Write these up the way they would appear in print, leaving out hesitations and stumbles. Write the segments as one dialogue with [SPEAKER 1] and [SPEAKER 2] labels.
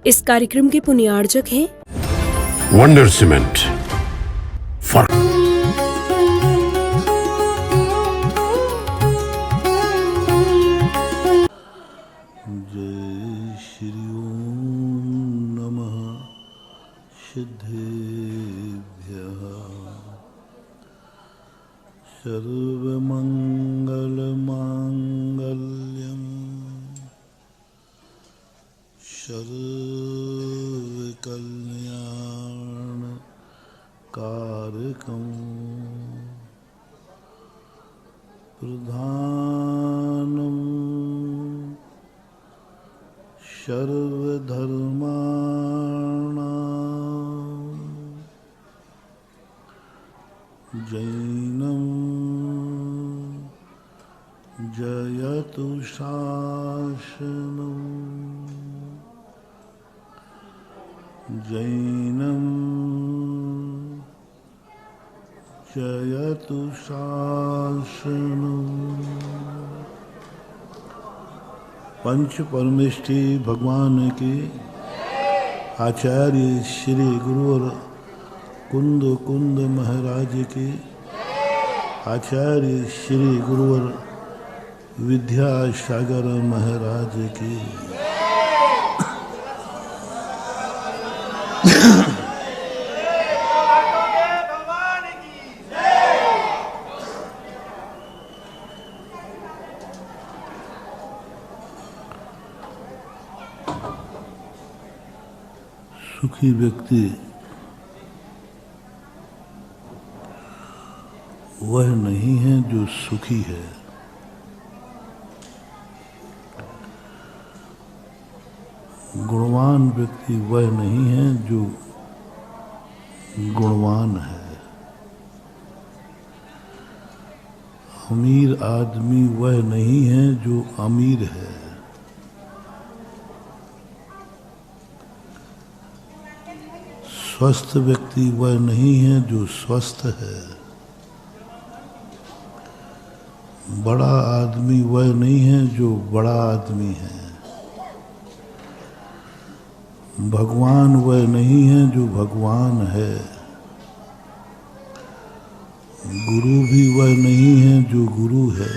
[SPEAKER 1] इस कार्यक्रम के पुण्यार्जक हैं
[SPEAKER 2] वंडर सीमेंट फॉर
[SPEAKER 3] जय श्री ओम नमः सिद्धेभ्यः सर्वमंगलमांगल्यं सर्वकल्याणकारकं प्रधानं सर्वधर्माणां जैनं जयतु शासनं जैनं जयतु शासनं। पंच परमेष्ठी भगवान के आचार्य श्री गुरुवर कुंद कुंद महाराज के आचार्य श्री गुरुवर विद्यासागर महाराज की सुखी व्यक्ति वह नहीं है जो सुखी है, गुणवान व्यक्ति वह नहीं है जो गुणवान है, अमीर आदमी वह नहीं है जो अमीर है, स्वस्थ व्यक्ति वह नहीं है जो स्वस्थ है, बड़ा आदमी वह नहीं है जो बड़ा आदमी है, भगवान वह नहीं है जो भगवान है, गुरु भी वह नहीं है जो गुरु है,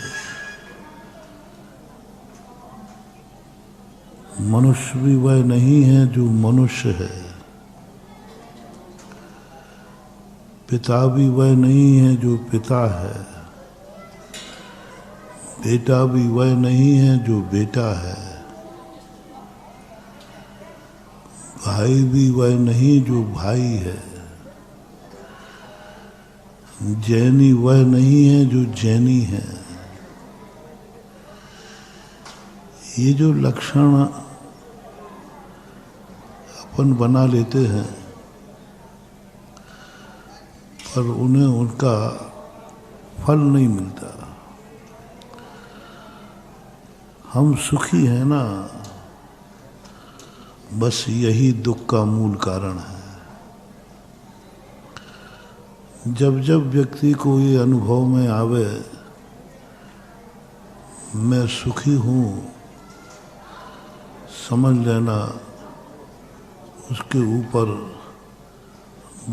[SPEAKER 3] मनुष्य भी वह नहीं है जो मनुष्य है, पिता भी वह नहीं है जो पिता है, बेटा भी वह नहीं है जो बेटा है, भाई भी वह नहीं जो भाई है, जैनी वह नहीं है जो जैनी है। ये जो लक्षण अपन बना लेते हैं पर उन्हें उनका फल नहीं मिलता। हम सुखी हैं ना, बस यही दुख का मूल कारण है। जब जब व्यक्ति को ये अनुभव में आवे मैं सुखी हूँ, समझ लेना उसके ऊपर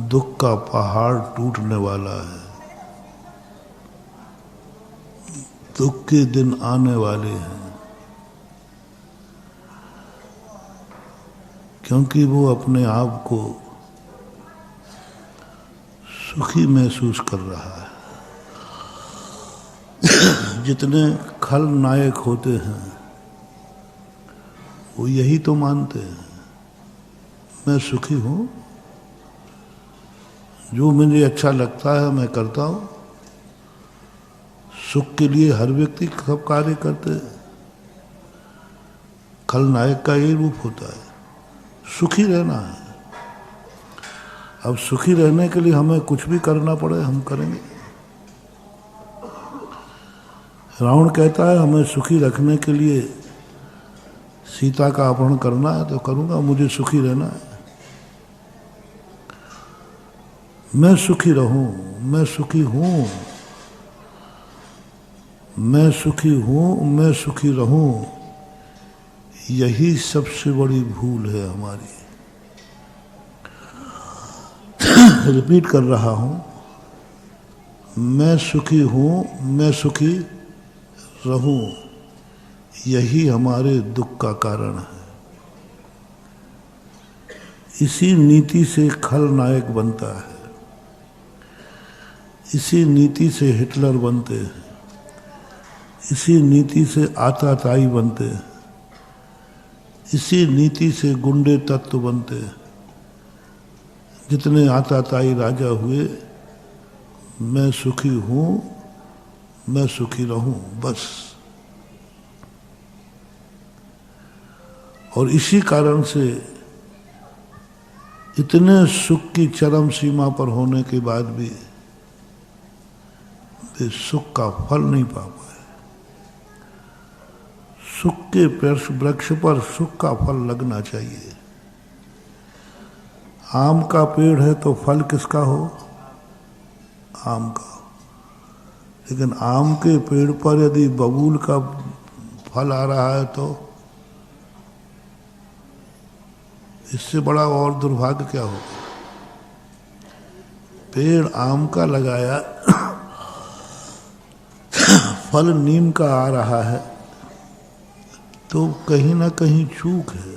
[SPEAKER 3] दुख का पहाड़ टूटने वाला है, दुख के दिन आने वाले हैं, क्योंकि वो अपने आप को सुखी महसूस कर रहा है। जितने खलनायक होते हैं वो यही तो मानते हैं मैं सुखी हूँ, जो मुझे अच्छा लगता है मैं करता हूँ। सुख के लिए हर व्यक्ति सब कार्य करते हैं। खलनायक का यही रूप होता है, सुखी रहना है। अब सुखी रहने के लिए हमें कुछ भी करना पड़े हम करेंगे। रावण कहता है हमें सुखी रखने के लिए सीता का अपहरण करना है तो करूँगा, मुझे सुखी रहना है। मैं सुखी रहूं, मैं सुखी हूं, मैं सुखी हूं, मैं सुखी रहूं, यही सबसे बड़ी भूल है हमारी। रिपीट कर रहा हूं, मैं सुखी हूं, मैं सुखी रहूं, यही हमारे दुख का कारण है। इसी नीति से खलनायक बनता है, इसी नीति से हिटलर बनते हैं, इसी नीति से आताताई बनते हैं, इसी नीति से गुंडे तत्व बनते हैं। जितने आताताई राजा हुए, मैं सुखी हूं, मैं सुखी रहूं, बस। और इसी कारण से इतने सुख की चरम सीमा पर होने के बाद भी वे सुख का फल नहीं पा पाए। सुख के वृक्ष पर सुख का फल लगना चाहिए। आम का पेड़ है तो फल किसका हो? आम का। लेकिन आम के पेड़ पर यदि बबूल का फल आ रहा है तो इससे बड़ा और दुर्भाग्य क्या होगा? पेड़ आम का लगाया, फल नीम का आ रहा है, तो कहीं ना कहीं चूक है।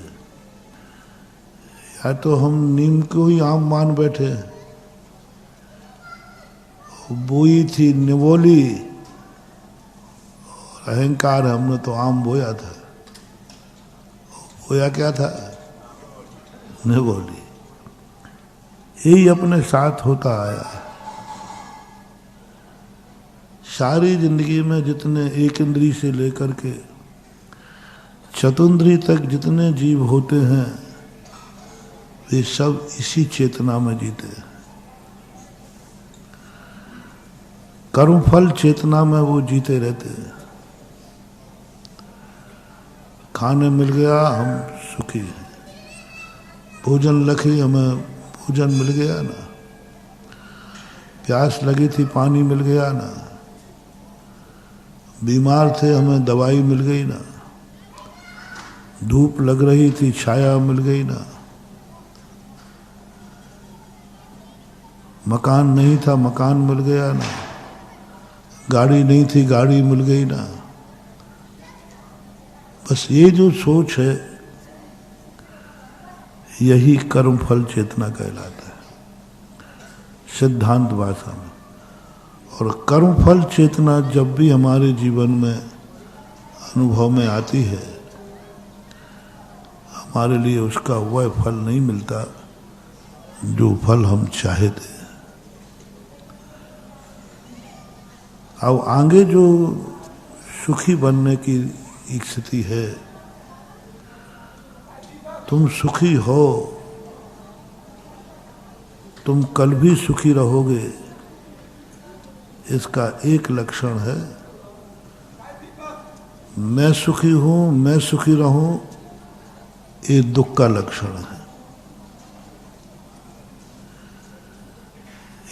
[SPEAKER 3] या तो हम नीम को ही आम मान बैठे, बोई थी निवोली, और अहंकार हमने तो आम बोया था। बोया क्या था? निवोली। यही अपने साथ होता आया है। सारी जिंदगी में जितने एक इंद्री से लेकर के चतुंद्री तक जितने जीव होते हैं, वे सब इसी चेतना में जीते हैं। कर्मफल चेतना में वो जीते रहते हैं। खाने मिल गया, हम सुखी हैं। भोजन लखे, हमें भोजन मिल गया ना। प्यास लगी थी, पानी मिल गया ना। बीमार थे, हमें दवाई मिल गई ना। धूप लग रही थी, छाया मिल गई ना। मकान नहीं था, मकान मिल गया ना। गाड़ी नहीं थी, गाड़ी मिल गई ना। बस ये जो सोच है, यही कर्मफल चेतना कहलाता है सिद्धांत भाषा में। और कर्मफल चेतना जब भी हमारे जीवन में अनुभव में आती है, हमारे लिए उसका वह फल नहीं मिलता जो फल हम चाहते हैं। अब आगे जो सुखी बनने की स्थिति है, तुम सुखी हो, तुम कल भी सुखी रहोगे, इसका एक लक्षण है, मैं सुखी हूं, मैं सुखी रहूं, ये दुख का लक्षण है।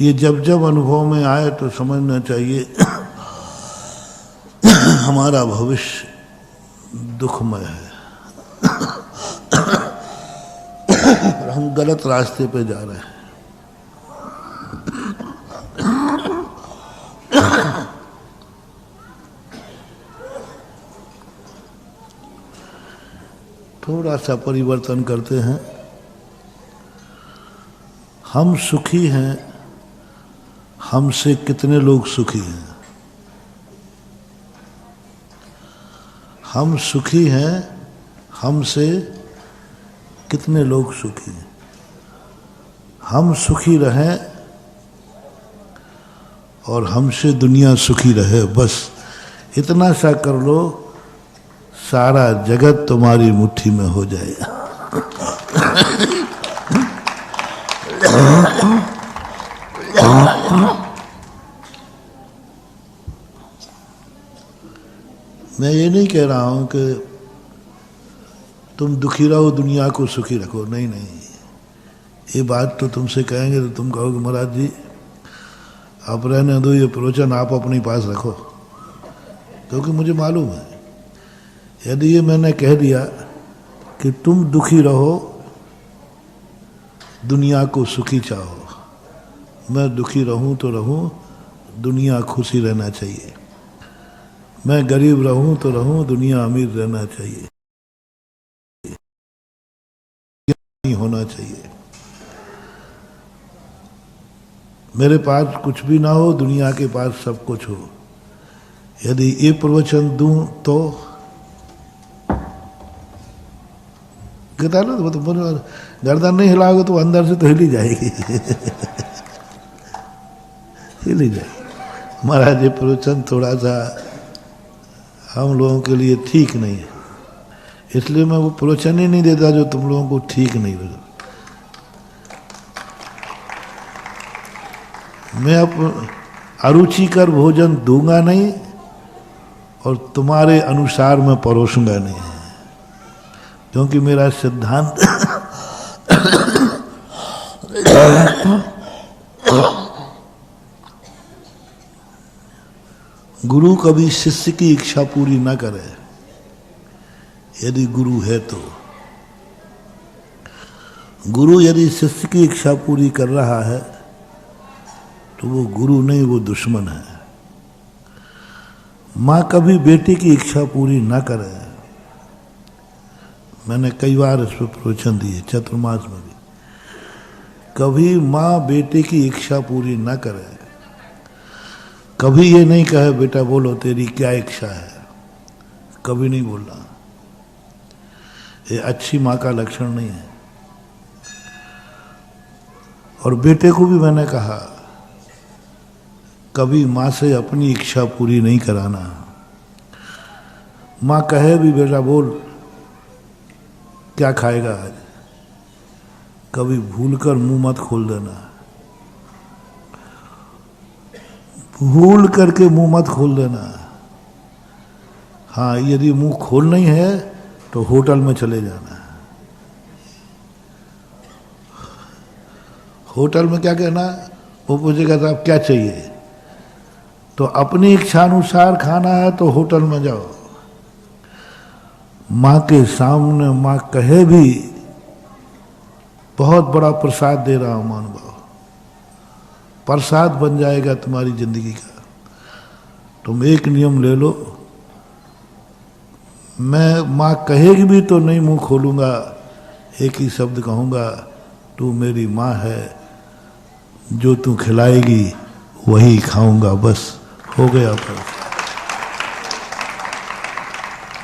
[SPEAKER 3] ये जब जब अनुभव में आए तो समझना चाहिए हमारा भविष्य दुखमय है और हम गलत रास्ते पे जा रहे हैं। थोड़ा सा परिवर्तन करते हैं। हम सुखी हैं, हमसे कितने लोग सुखी हैं? हम सुखी हैं, हमसे कितने लोग सुखी हैं? हम सुखी रहें और हमसे दुनिया सुखी रहे, बस इतना सा कर लो, सारा जगत तुम्हारी मुट्ठी में हो जाएगा। मैं ये नहीं कह रहा हूं कि तुम दुखी रहो, दुनिया को सुखी रखो, नहीं नहीं। ये बात तो तुमसे कहेंगे तो तुम कहोगे महाराज जी आप रहने दो, ये प्रवचन आप अपने पास रखो। क्योंकि मुझे मालूम है, यदि ये मैंने कह दिया कि तुम दुखी रहो, दुनिया को सुखी चाहो। मैं दुखी रहूं तो रहूं, दुनिया खुशी रहना चाहिए। मैं गरीब रहूं तो रहूं, दुनिया अमीर रहना चाहिए, नहीं होना चाहिए। मेरे पास कुछ भी ना हो, दुनिया के पास सब कुछ हो। यदि ये प्रवचन दूं तो कहता ना, तो गर्दन नहीं हिलाओगे तो अंदर से तो हिली जाएगी हिली जाएगी। महाराज ये प्रवचन थोड़ा सा हम लोगों के लिए ठीक नहीं है, इसलिए मैं वो प्रवचन ही नहीं देता जो तुम लोगों को ठीक नहीं लगा। मैं अब अरुचिकर भोजन दूंगा नहीं और तुम्हारे अनुसार मैं परोसूंगा नहीं, क्योंकि मेरा सिद्धांत गुरु कभी शिष्य की इच्छा पूरी ना करे, यदि गुरु है तो। गुरु यदि शिष्य की इच्छा पूरी कर रहा है तो वो गुरु नहीं, वो दुश्मन है। माँ कभी बेटी की इच्छा पूरी ना करे। मैंने कई बार इस पर प्रवचन दिए, चतुर्मास में भी। कभी माँ बेटे की इच्छा पूरी ना करे, कभी ये नहीं कहे बेटा बोलो तेरी क्या इच्छा है, कभी नहीं बोलना। ये अच्छी माँ का लक्षण नहीं है। और बेटे को भी मैंने कहा, कभी माँ से अपनी इच्छा पूरी नहीं कराना। माँ कहे भी बेटा बोल क्या खाएगा आज, कभी भूलकर मुंह मत खोल देना, भूल करके मुंह मत खोल देना। हाँ, यदि मुंह खोल नहीं है तो होटल में चले जाना। होटल में क्या कहना, वो पूछेगा साहब क्या चाहिए, तो अपनी इच्छा अनुसार खाना है तो होटल में जाओ। माँ के सामने माँ कहे भी बहुत बड़ा प्रसाद दे रहा हूं महानुभाव, प्रसाद बन जाएगा तुम्हारी जिंदगी का। तुम एक नियम ले लो, मैं माँ कहेगी भी तो नहीं मुंह खोलूंगा, एक ही शब्द कहूंगा, तू मेरी माँ है, जो तू खिलाएगी वही खाऊंगा, बस हो गया। पर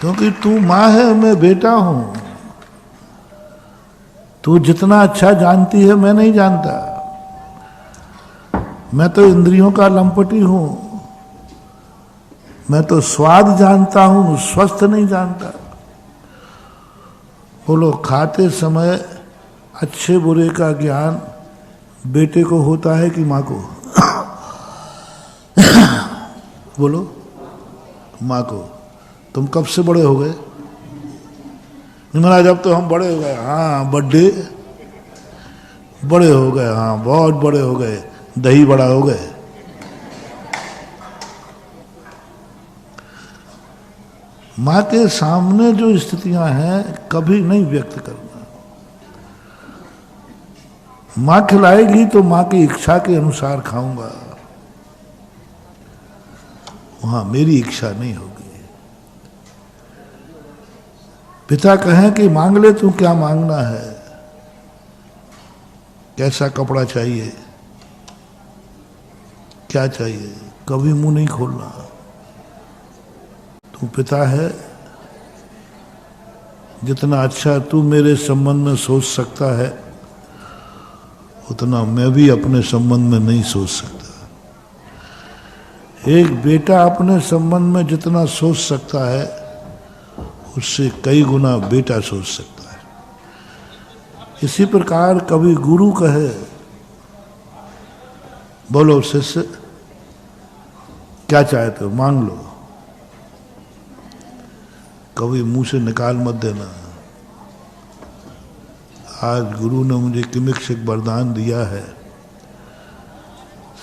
[SPEAKER 3] क्योंकि तू माँ है, मैं बेटा हूं। तू जितना अच्छा जानती है मैं नहीं जानता, मैं तो इंद्रियों का लंपटी हूं। मैं तो स्वाद जानता हूं, स्वस्थ नहीं जानता। बोलो, खाते समय अच्छे बुरे का ज्ञान बेटे को होता है कि माँ को? बोलो, माँ को। तुम कब से बड़े हो गए? महाराज अब तो हम बड़े हो गए। हाँ, बर्थडे बड़े हो गए, हाँ बहुत बड़े हो गए, दही बड़ा हो गए। माँ के सामने जो स्थितियां हैं कभी नहीं व्यक्त करना। माँ खिलाएगी तो माँ की इच्छा के अनुसार खाऊंगा, वहां मेरी इच्छा नहीं होगी। पिता कहें कि मांग ले, तू क्या मांगना है, कैसा कपड़ा चाहिए, क्या चाहिए, कभी मुंह नहीं खोलना। तू पिता है, जितना अच्छा तू मेरे संबंध में सोच सकता है उतना मैं भी अपने संबंध में नहीं सोच सकता। एक बेटा अपने संबंध में जितना सोच सकता है उससे कई गुना बेटा सोच सकता है। इसी प्रकार कभी गुरु कहे, बोलो शिष्य क्या चाहते हो, मांग लो, कभी मुंह से निकाल मत देना। आज गुरु ने मुझे किमिक्षक वरदान दिया है,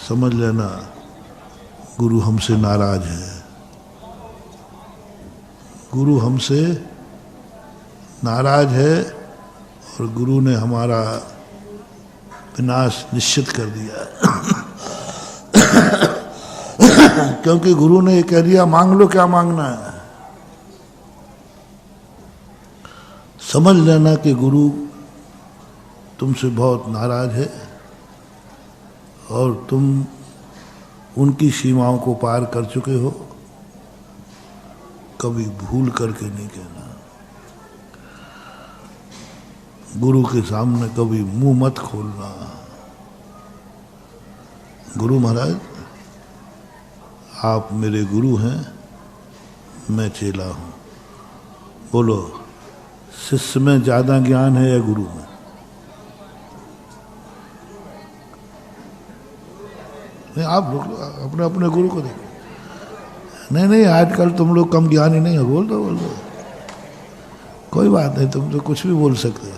[SPEAKER 3] समझ लेना गुरु हमसे नाराज है। गुरु हमसे नाराज है और गुरु ने हमारा विनाश निश्चित कर दिया। क्योंकि गुरु ने ये कह दिया मांग लो क्या मांगना है। समझ लेना कि गुरु तुमसे बहुत नाराज है और तुम उनकी सीमाओं को पार कर चुके हो। कभी भूल करके नहीं कहना। गुरु के सामने कभी मुंह मत खोलना। गुरु महाराज आप मेरे गुरु हैं, मैं चेला हूं। बोलो शिष्य में ज्यादा ज्ञान है या गुरु में? नहीं, आप लोग अपने अपने गुरु को देखो। नहीं आजकल तुम लोग कम ज्ञानी नहीं हो। बोल दो कोई बात नहीं, तुम तो कुछ भी बोल सकते हो।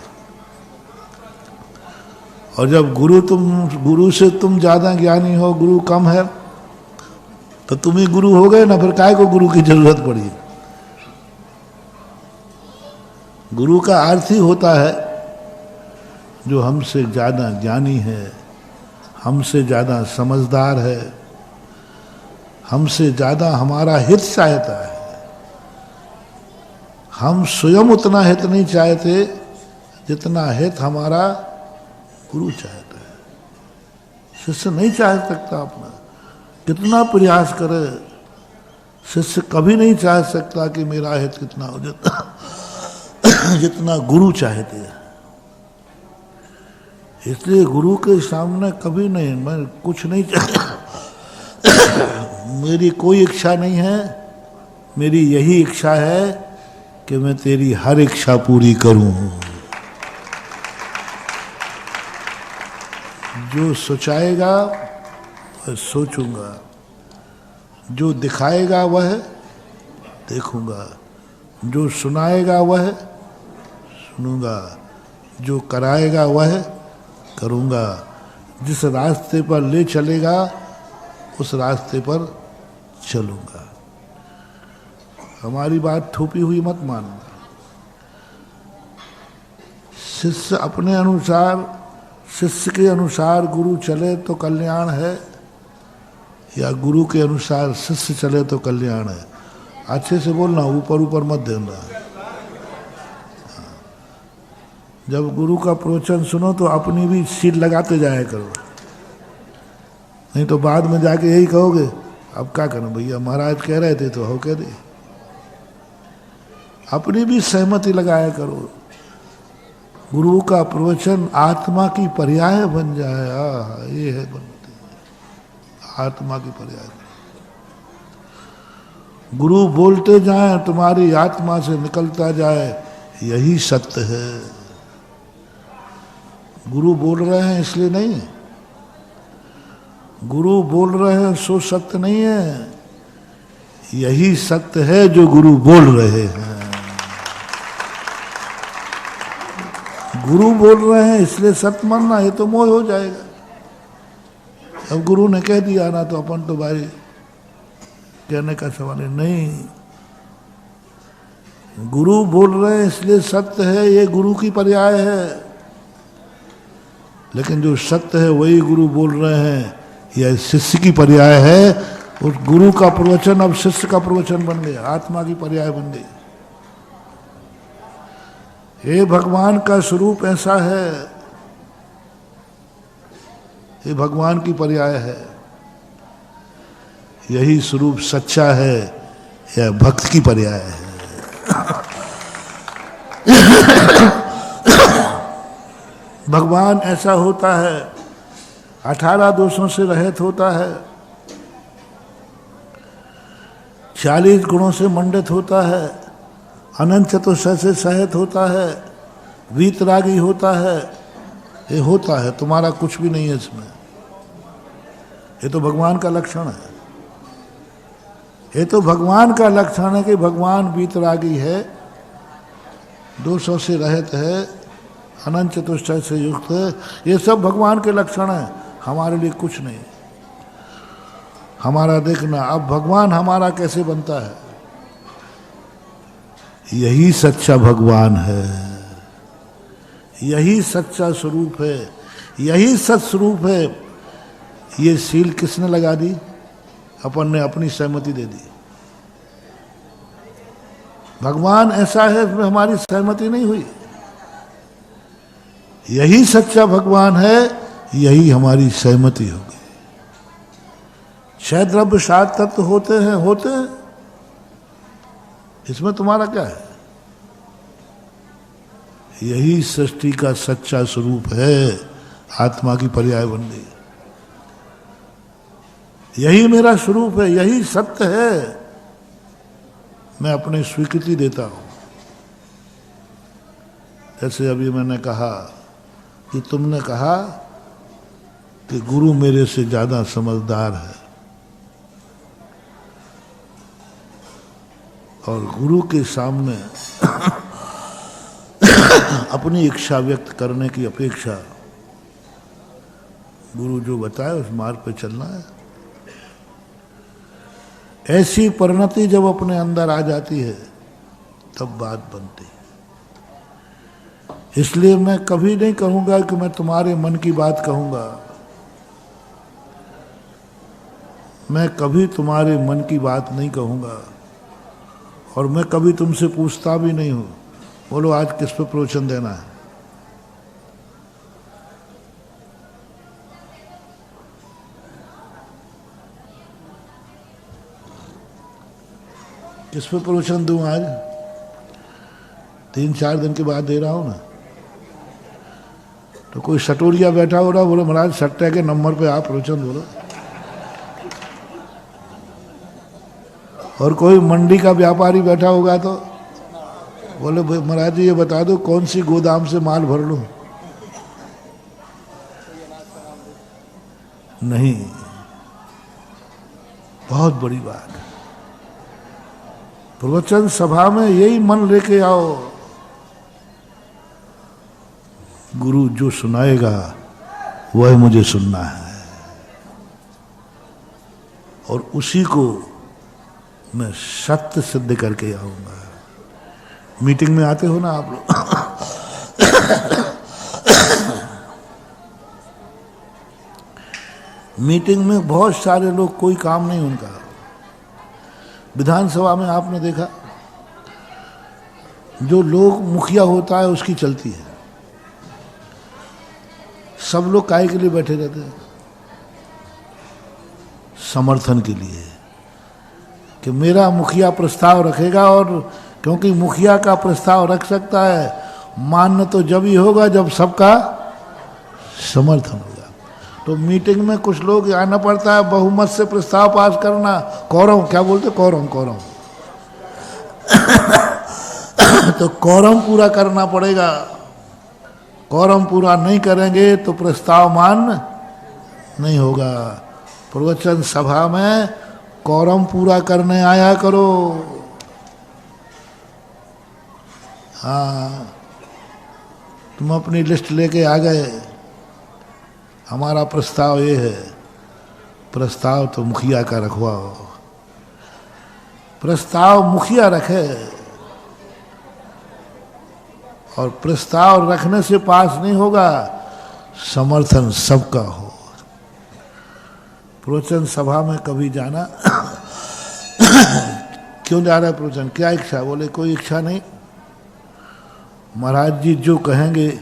[SPEAKER 3] और जब गुरु से तुम ज्यादा ज्ञानी हो, गुरु कम है, तो तुम ही गुरु हो गए ना। फिर काय को गुरु की जरूरत पड़ी? गुरु का अर्थ ही होता है जो हमसे ज्यादा ज्ञानी है, हमसे ज्यादा समझदार है, हमसे ज्यादा हमारा हित चाहता है। हम स्वयं उतना हित नहीं चाहते जितना हित हमारा गुरु चाहता है। शिष्य नहीं चाह सकता अपना, कितना प्रयास करे शिष्य कभी नहीं चाह सकता कि मेरा हित कितना हो जितना गुरु चाहते हैं। इसलिए गुरु के सामने कभी नहीं, मैं कुछ नहीं मेरी कोई इच्छा नहीं है, मेरी यही इच्छा है कि मैं तेरी हर इच्छा पूरी करूं। जो सोचाएगा वह सोचूंगा, जो दिखाएगा वह देखूंगा, जो सुनाएगा वह सुनूंगा, जो कराएगा वह करूंगा, जिस रास्ते पर ले चलेगा उस रास्ते पर चलूंगा। हमारी बात थोपी हुई मत मानना। शिष्य अपने अनुसार, शिष्य के अनुसार गुरु चले तो कल्याण है, या गुरु के अनुसार शिष्य चले तो कल्याण है। अच्छे से बोलना, ऊपर ऊपर मत देना। जब गुरु का प्रवचन सुनो तो अपनी भी सीट लगाते जाया करो, नहीं तो बाद में जाके यही कहोगे अब क्या करूं भैया, महाराज कह रहे थे तो हो कह दे। अपनी भी सहमति लगाया करो। गुरु का प्रवचन आत्मा की पर्याय बन जाए। ये है बनती आत्मा की पर्याय। गुरु बोलते जाए, तुम्हारी आत्मा से निकलता जाए, यही सत्य है। गुरु बोल रहे हैं इसलिए नहीं, गुरु बोल रहे हैं सो सत्य नहीं है, यही सत्य है जो गुरु बोल रहे हैं। गुरु बोल रहे हैं इसलिए सत्य मानना, ये तो मोह हो जाएगा। अब गुरु ने कह दिया ना तो अपन तो भाई कहने का सवाल है नहीं। गुरु बोल रहे हैं इसलिए सत्य है, ये गुरु की पर्याय है। लेकिन जो सत्य है वही गुरु बोल रहे हैं, यह शिष्य की पर्याय है। और गुरु का प्रवचन अब शिष्य का प्रवचन बन गया, आत्मा की पर्याय बन गई। हे भगवान का स्वरूप ऐसा है, ये भगवान की पर्याय है। यही स्वरूप सच्चा है, यह भक्त की पर्याय है। भगवान ऐसा होता है, 18 दोषों से रहित होता है, 40 गुणों से मंडित होता है, अनंत चतुर्दश से सहित होता है, वीतरागी होता है। ये होता है, तुम्हारा कुछ भी नहीं है इसमें। ये तो भगवान का लक्षण है। ये तो भगवान का लक्षण है कि भगवान वीतरागी है, दोषों से रहित है, अनंत चतुष्टय से युक्त है। ये सब भगवान के लक्षण हैं, हमारे लिए कुछ नहीं। हमारा देखना, अब भगवान हमारा कैसे बनता है, यही सच्चा भगवान है। यही सच्चा स्वरूप है, यही सत्स्वरूप है। ये सील किसने लगा दी? अपन ने अपनी सहमति दे दी। भगवान ऐसा है, इसमें हमारी सहमति नहीं हुई। यही सच्चा भगवान है, यही हमारी सहमति होगी। छह द्रव्य सात तत्व होते हैं, इसमें तुम्हारा क्या है? यही सृष्टि का सच्चा स्वरूप है, आत्मा की पर्याय बन गई। यही मेरा स्वरूप है, यही सत्य है। मैं अपनी स्वीकृति देता हूं। जैसे अभी मैंने कहा कि तुमने कहा कि गुरु मेरे से ज्यादा समझदार है, और गुरु के सामने अपनी इच्छा व्यक्त करने की अपेक्षा गुरु जो बताए उस मार्ग पे चलना है। ऐसी परिणति जब अपने अंदर आ जाती है तब बात बनती है। इसलिए मैं कभी नहीं कहूंगा कि मैं तुम्हारे मन की बात कहूंगा। मैं कभी तुम्हारे मन की बात नहीं कहूंगा, और मैं कभी तुमसे पूछता भी नहीं हूं, बोलो आज किस पे प्रवचन देना है। किस पे प्रवचन दूं आज? 3-4 दिन के बाद दे रहा हूं ना। तो कोई सटोरिया बैठा हो रहा, बोलो महाराज सट्टे के नंबर पे आप प्रवचन बोलो। और कोई मंडी का व्यापारी बैठा होगा तो बोले महाराज जी ये बता दो कौन सी गोदाम से माल भर लूं। नहीं, बहुत बड़ी बात है। प्रवचन सभा में यही मन लेके आओ, गुरु जो सुनाएगा वह मुझे सुनना है, और उसी को मैं सत्य सिद्ध करके आऊंगा। मीटिंग में आते हो ना आप लोग, मीटिंग में बहुत सारे लोग, कोई काम नहीं उनका। विधानसभा में आपने देखा, जो लोग मुखिया होता है उसकी चलती है। सब लोग काहे के लिए बैठे रहते हैं? समर्थन के लिए, कि मेरा मुखिया प्रस्ताव रखेगा, और क्योंकि मुखिया का प्रस्ताव रख सकता है, मान्य तो जब ही होगा जब सबका समर्थन होगा। तो मीटिंग में कुछ लोग आना पड़ता है, बहुमत से प्रस्ताव पास करना, कोरम, क्या बोलते, कोरम तो कोरम पूरा करना पड़ेगा। कोरम पूरा नहीं करेंगे तो प्रस्ताव मान्य नहीं होगा। प्रवचन सभा में कोरम पूरा करने आया करो। हाँ, तुम अपनी लिस्ट लेके आ गए, हमारा प्रस्ताव ये है, प्रस्ताव तो मुखिया का रखवाओ। प्रस्ताव मुखिया रखे, और प्रस्ताव रखने से पास नहीं होगा, समर्थन सबका हो। प्रवचन सभा में कभी जाना क्यों जा रहा है प्रवचन, क्या इच्छा? बोले कोई इच्छा नहीं, महाराज जी जो कहेंगे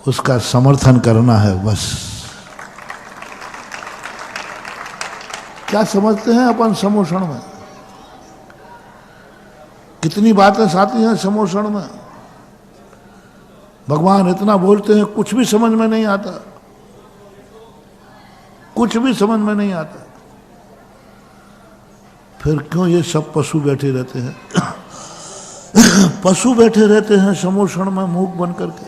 [SPEAKER 3] उसका समर्थन करना है बस। क्या समझते हैं अपन समोषण में? कितनी बातें आती हैं समोषण में। भगवान इतना बोलते हैं, कुछ भी समझ में नहीं आता, कुछ भी समझ में नहीं आता। फिर क्यों ये सब पशु बैठे रहते हैं? पशु बैठे रहते हैं समोषण में मूक बन करके।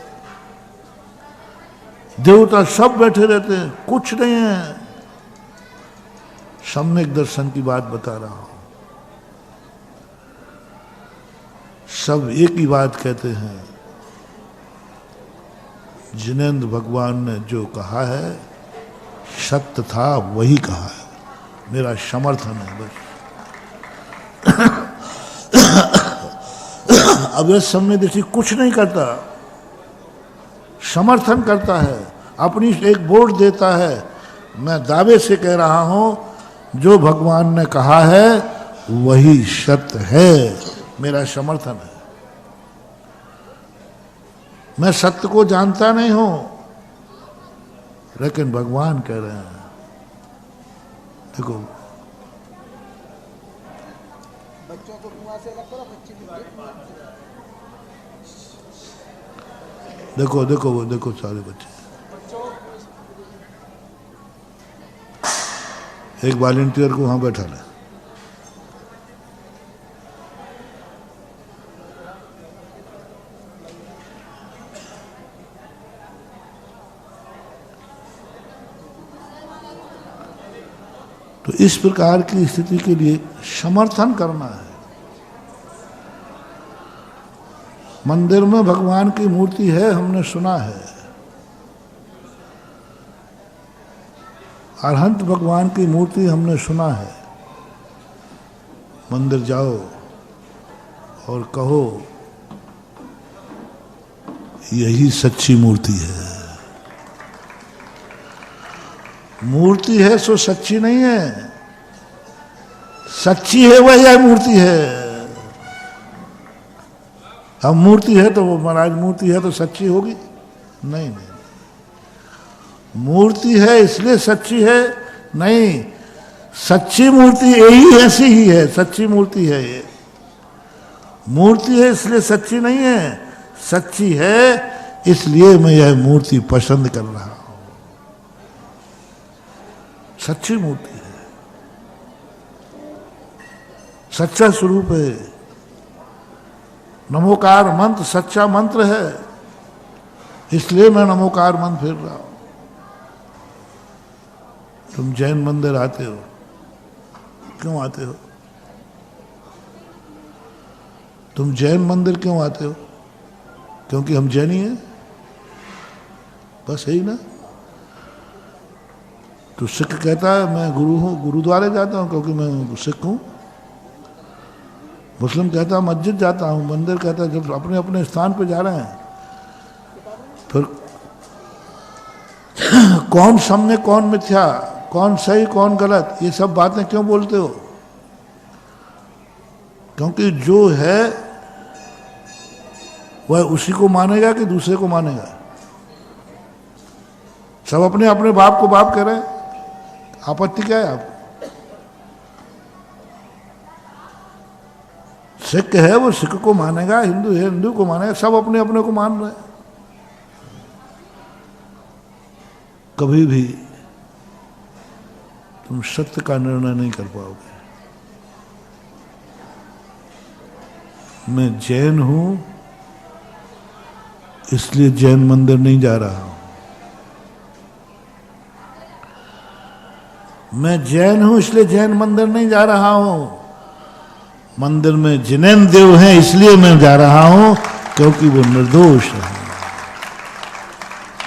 [SPEAKER 3] देवता सब बैठे रहते हैं, कुछ नहीं है। सम्यक दर्शन की बात बता रहा हूं। सब एक ही बात कहते हैं, जिनेंद्र भगवान ने जो कहा है सत्य था, वही कहा है, मेरा समर्थन है बस। अब इस समय देखिए कुछ नहीं करता, समर्थन करता है, अपनी एक वोट देता है। मैं दावे से कह रहा हूं जो भगवान ने कहा है वही सत्य है, मेरा समर्थन है। मैं सत्य को जानता नहीं हूं, लेकिन भगवान कह रहे हैं। देखो
[SPEAKER 4] बच्चों को कुआं से अलग करो, बच्चे भी
[SPEAKER 3] देखो देखो वो देखो सारे बच्चे। एक वॉलंटियर को वहां बैठा ले। तो इस प्रकार की स्थिति के लिए समर्थन करना है। मंदिर में भगवान की मूर्ति है, हमने सुना है। अरहंत भगवान की मूर्ति हमने सुना है। मंदिर जाओ और कहो यही सच्ची मूर्ति है। मूर्ति है सो सच्ची नहीं है, सच्ची है वह यह मूर्ति है। अब मूर्ति है तो वो महाराज मूर्ति है तो सच्ची होगी? नहीं नहीं, मूर्ति है इसलिए सच्ची है नहीं, सच्ची मूर्ति यही ऐसी ही है, सच्ची मूर्ति है ये। मूर्ति है इसलिए सच्ची नहीं है, सच्ची है इसलिए मैं यह मूर्ति पसंद कर रहा हूं। सच्ची मूर्ति है, सच्चा स्वरूप है। नमोकार मंत्र सच्चा मंत्र है, इसलिए मैं नमोकार मंत्र फेर रहा हूं। तुम जैन मंदिर आते हो, क्यों आते हो? तुम जैन मंदिर क्यों आते हो? क्योंकि हम जैनी हैं, बस यही ना। तो सिख कहता है मैं गुरु हूं, गुरुद्वारे जाता हूं क्योंकि मैं सिख हूं। मुस्लिम कहता है मस्जिद जाता हूं, मंदिर कहता है जब अपने अपने स्थान पे जा रहे हैं। फिर कौन सामने कौन मिथ्या, कौन सही कौन गलत, ये सब बातें क्यों बोलते हो? क्योंकि जो है वह उसी को मानेगा कि दूसरे को मानेगा? सब अपने अपने बाप को बाप कह रहे हैं, आपत्ति क्या है आपको? सिख है वो सिख को मानेगा, हिंदू है हिंदू को मानेगा, सब अपने अपने को मान रहे हैं। कभी भी तुम सत्य का निर्णय नहीं कर पाओगे। मैं जैन हूं इसलिए जैन मंदिर नहीं जा रहा हूं। मैं जैन हूं इसलिए जैन मंदिर नहीं जा रहा हूं। मंदिर में जिनेन्द्र देव हैं इसलिए मैं जा रहा हूं क्योंकि वो निर्दोष है।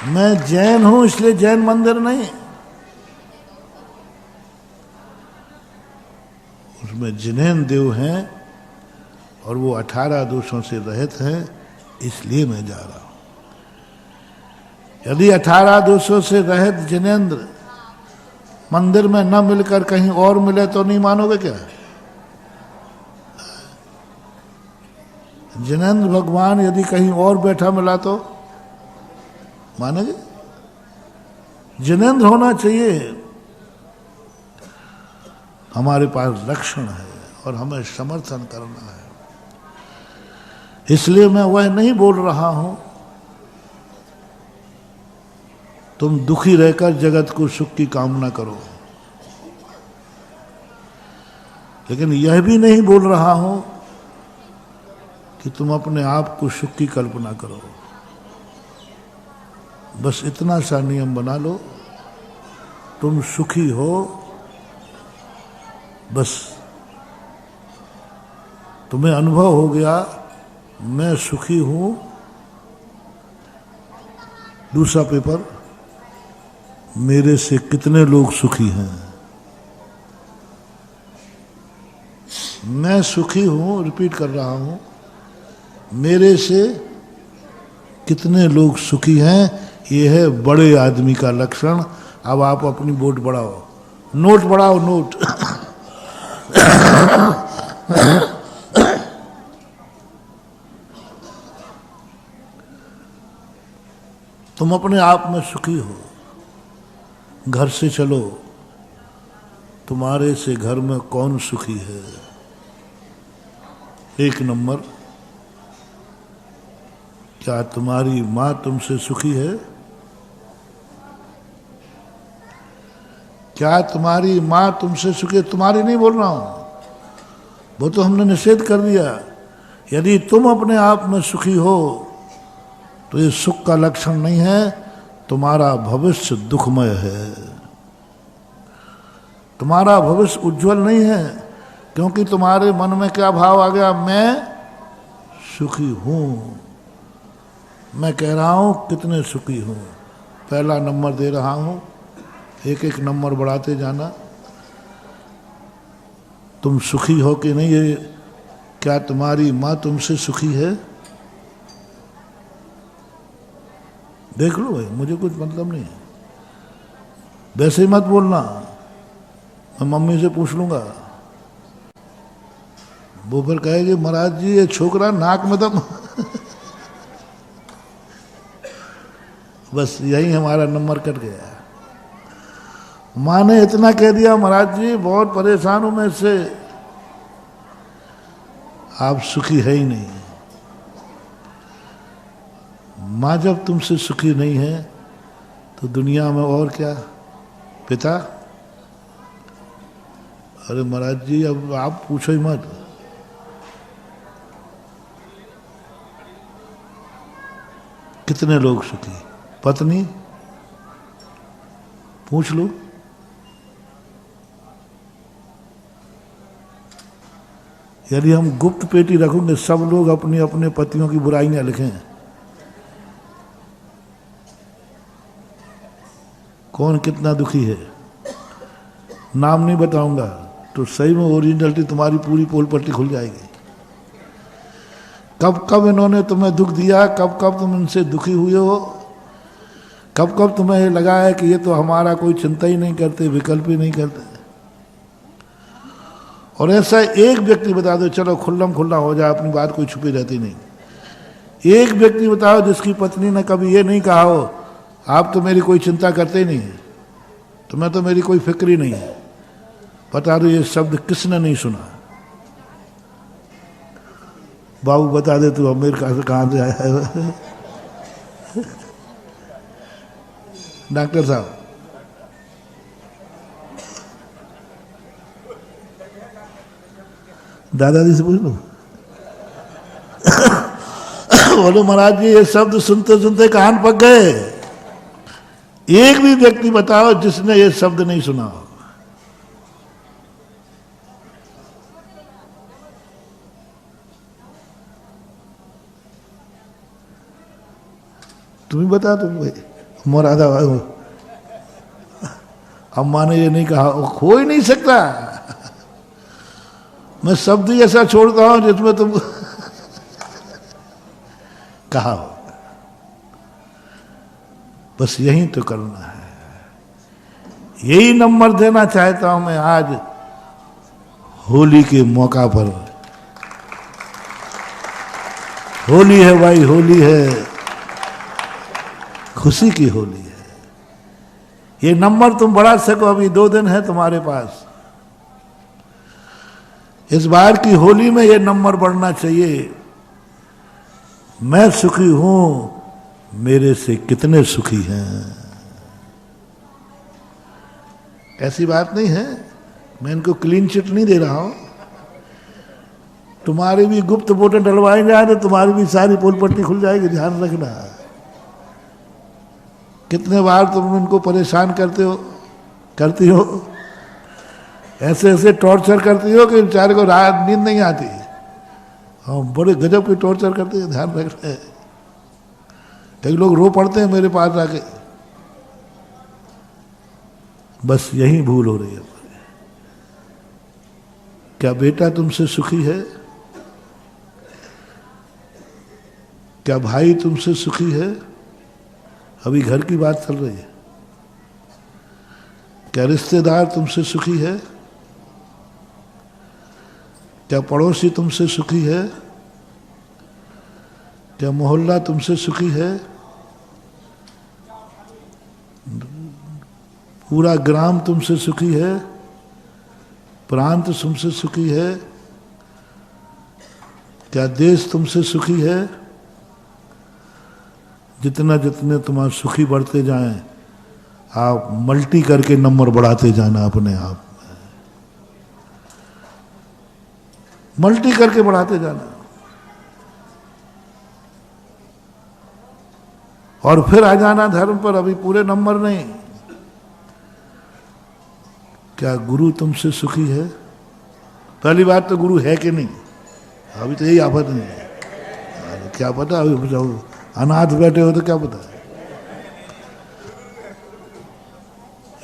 [SPEAKER 3] मैं जैन हूं इसलिए जैन मंदिर नहीं, उसमें जिनेन्द्र देव हैं और वो 18 दोषों से रहित हैं, इसलिए मैं जा रहा हूं। यदि 18 दोषों से रहित जिनेन्द्र मंदिर में न मिलकर कहीं और मिले तो नहीं मानोगे क्या? जिनेन्द्र भगवान यदि कहीं और बैठा मिला तो मानेंगे? जिनेन्द्र होना चाहिए। हमारे पास लक्षण है और हमें समर्थन करना है, इसलिए मैं वह नहीं बोल रहा हूं तुम दुखी रहकर जगत को सुख की कामना करो, लेकिन यह भी नहीं बोल रहा हूं कि तुम अपने आप को सुख की कल्पना करो। बस इतना सा नियम बना लो, तुम सुखी हो, बस तुम्हें अनुभव हो गया मैं सुखी हूं। दूसरा पेपर, मेरे से कितने लोग सुखी हैं? मैं सुखी हूं, रिपीट कर रहा हूं, मेरे से कितने लोग सुखी हैं, ये है बड़े आदमी का लक्षण। अब आप अपनी वोट बढ़ाओ, नोट बढ़ाओ, नोट। तुम अपने आप में सुखी हो, घर से चलो, तुम्हारे से घर में कौन सुखी है? एक नंबर, क्या तुम्हारी माँ तुमसे सुखी है? क्या तुम्हारी माँ तुमसे सुखी है? तुम्हारी नहीं बोल रहा हूं, वो तो हमने निषेध कर दिया। यदि तुम अपने आप में सुखी हो तो ये सुख का लक्षण नहीं है, तुम्हारा भविष्य दुखमय है, तुम्हारा भविष्य उज्जवल नहीं है। क्योंकि तुम्हारे मन में क्या भाव आ गया? मैं सुखी हूं। मैं कह रहा हूं कितने सुखी हूं, पहला नंबर दे रहा हूं, एक एक नंबर बढ़ाते जाना। तुम सुखी हो कि नहीं? ये क्या तुम्हारी माँ तुमसे सुखी है? देख लो भाई, मुझे कुछ मतलब नहीं है, वैसे ही मत बोलना, मैं मम्मी से पूछ लूंगा। वो फिर कहेगी महाराज जी ये छोकरा नाक में दम। बस यही हमारा नंबर कट गया। माँ ने इतना कह दिया महाराज जी बहुत परेशान हूं मैं इससे, आप सुखी है ही नहीं। माँ जब तुमसे सुखी नहीं है तो दुनिया में और क्या? पिता, अरे महाराज जी अब आप पूछो ही मत। कितने लोग सुखी? पत्नी, पूछ लो। यदि हम गुप्त पेटी रखोगे, सब लोग अपनी अपने पतियों की बुराइयां लिखें, कौन कितना दुखी है। नाम नहीं बताऊंगा तो सही में ओरिजिनलिटी तुम्हारी पूरी पोल पट्टी खुल जाएगी। कब कब इन्होंने तुम्हें दुख दिया, कब कब तुम इनसे दुखी हुए हो, कब कब तुम्हें लगा है कि ये तो हमारा कोई चिंता ही नहीं करते, विकल्प ही नहीं करते। और ऐसा एक व्यक्ति बता दो, चलो खुल्लम खुल्ला हो जाए, अपनी बात कोई छुपी रहती नहीं। एक व्यक्ति बताओ जिसकी पत्नी ने कभी ये नहीं कहा हो आप तो मेरी कोई चिंता करते ही नहीं है, तुम्हें तो मेरी कोई फिक्र ही नहीं है। बता दो ये शब्द किसने नहीं सुना? बाबू बता दे तू अमेरिका से कहां से आया है? डॉक्टर साहब, दादाजी से पूछ लो। बोलो महाराज जी ये शब्द सुनते सुनते कान पक गए। एक भी व्यक्ति बताओ जिसने ये शब्द नहीं सुना हो। तुम्हें बता, तुम भाई मुरादा भाई, अम्मा ने ये नहीं कहा, वो हो ही नहीं सकता। मैं शब्द ही ऐसा छोड़ता हूं जिसमें तुम कहा हो। बस यही तो करना है, यही नंबर देना चाहता हूं मैं आज होली के मौका पर। होली है भाई, होली है, खुशी की होली है। ये नंबर तुम बढ़ा सको, अभी 2 दिन है तुम्हारे पास। इस बार की होली में ये नंबर बढ़ना चाहिए, मैं सुखी हूं, मेरे से कितने सुखी हैं। ऐसी बात नहीं है, मैं इनको क्लीन चिट नहीं दे रहा हूं। तुम्हारी भी गुप्त वोटें डलवाई जाए तो तुम्हारी भी सारी पोल पट्टी खुल जाएगी, ध्यान रखना। कितने बार तुम इनको परेशान करती हो, ऐसे ऐसे टॉर्चर करती हो कि बेचारे को रात नींद नहीं आती। हाँ, बड़े गजब की टॉर्चर करते हैं, ध्यान रख रहे हैं। कई लोग रो पड़ते हैं मेरे पास आके। बस यही भूल हो रही है। क्या बेटा तुमसे सुखी है? क्या भाई तुमसे सुखी है? अभी घर की बात चल रही है। क्या रिश्तेदार तुमसे सुखी है? क्या पड़ोसी तुमसे सुखी है? क्या मोहल्ला तुमसे सुखी है? पूरा ग्राम तुमसे सुखी है? प्रांत तुमसे सुखी है? क्या देश तुमसे सुखी है? जितना जितने तुम्हारे सुखी बढ़ते जाएं, आप मल्टी करके नंबर बढ़ाते जाना अपने आप में, मल्टी करके बढ़ाते जाना। और फिर आ जाना धर्म पर, अभी पूरे नंबर नहीं। क्या गुरु तुमसे सुखी है? पहली बात तो गुरु है कि नहीं, अभी तो यही आफत नहीं है। क्या पता, अभी अनाथ बैठे हो तो क्या पता।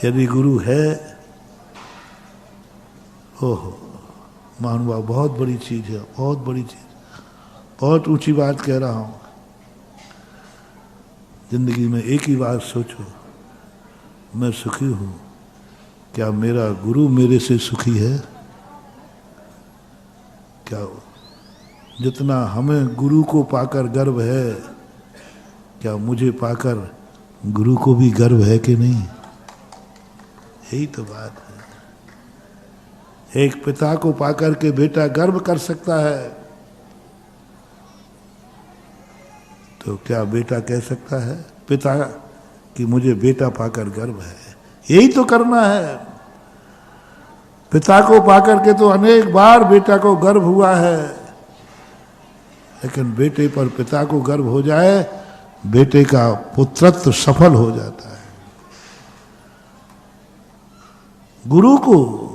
[SPEAKER 3] यदि गुरु है, ओहो महानुभाव, बहुत बड़ी चीज है, बहुत बड़ी चीज, बहुत ऊंची बात कह रहा हूं। जिंदगी में एक ही बात सोचो, मैं सुखी हूं, क्या मेरा गुरु मेरे से सुखी है? क्या जितना हमें गुरु को पाकर गर्व है, क्या मुझे पाकर गुरु को भी गर्व है कि नहीं? यही तो बात है। एक पिता को पाकर के बेटा गर्व कर सकता है, तो क्या बेटा कह सकता है पिता कि मुझे बेटा पाकर गर्व है? यही तो करना है। पिता को पाकर के तो अनेक बार बेटा को गर्व हुआ है, लेकिन बेटे पर पिता को गर्व हो जाए, बेटे का पुत्रत्व सफल हो जाता है। गुरु को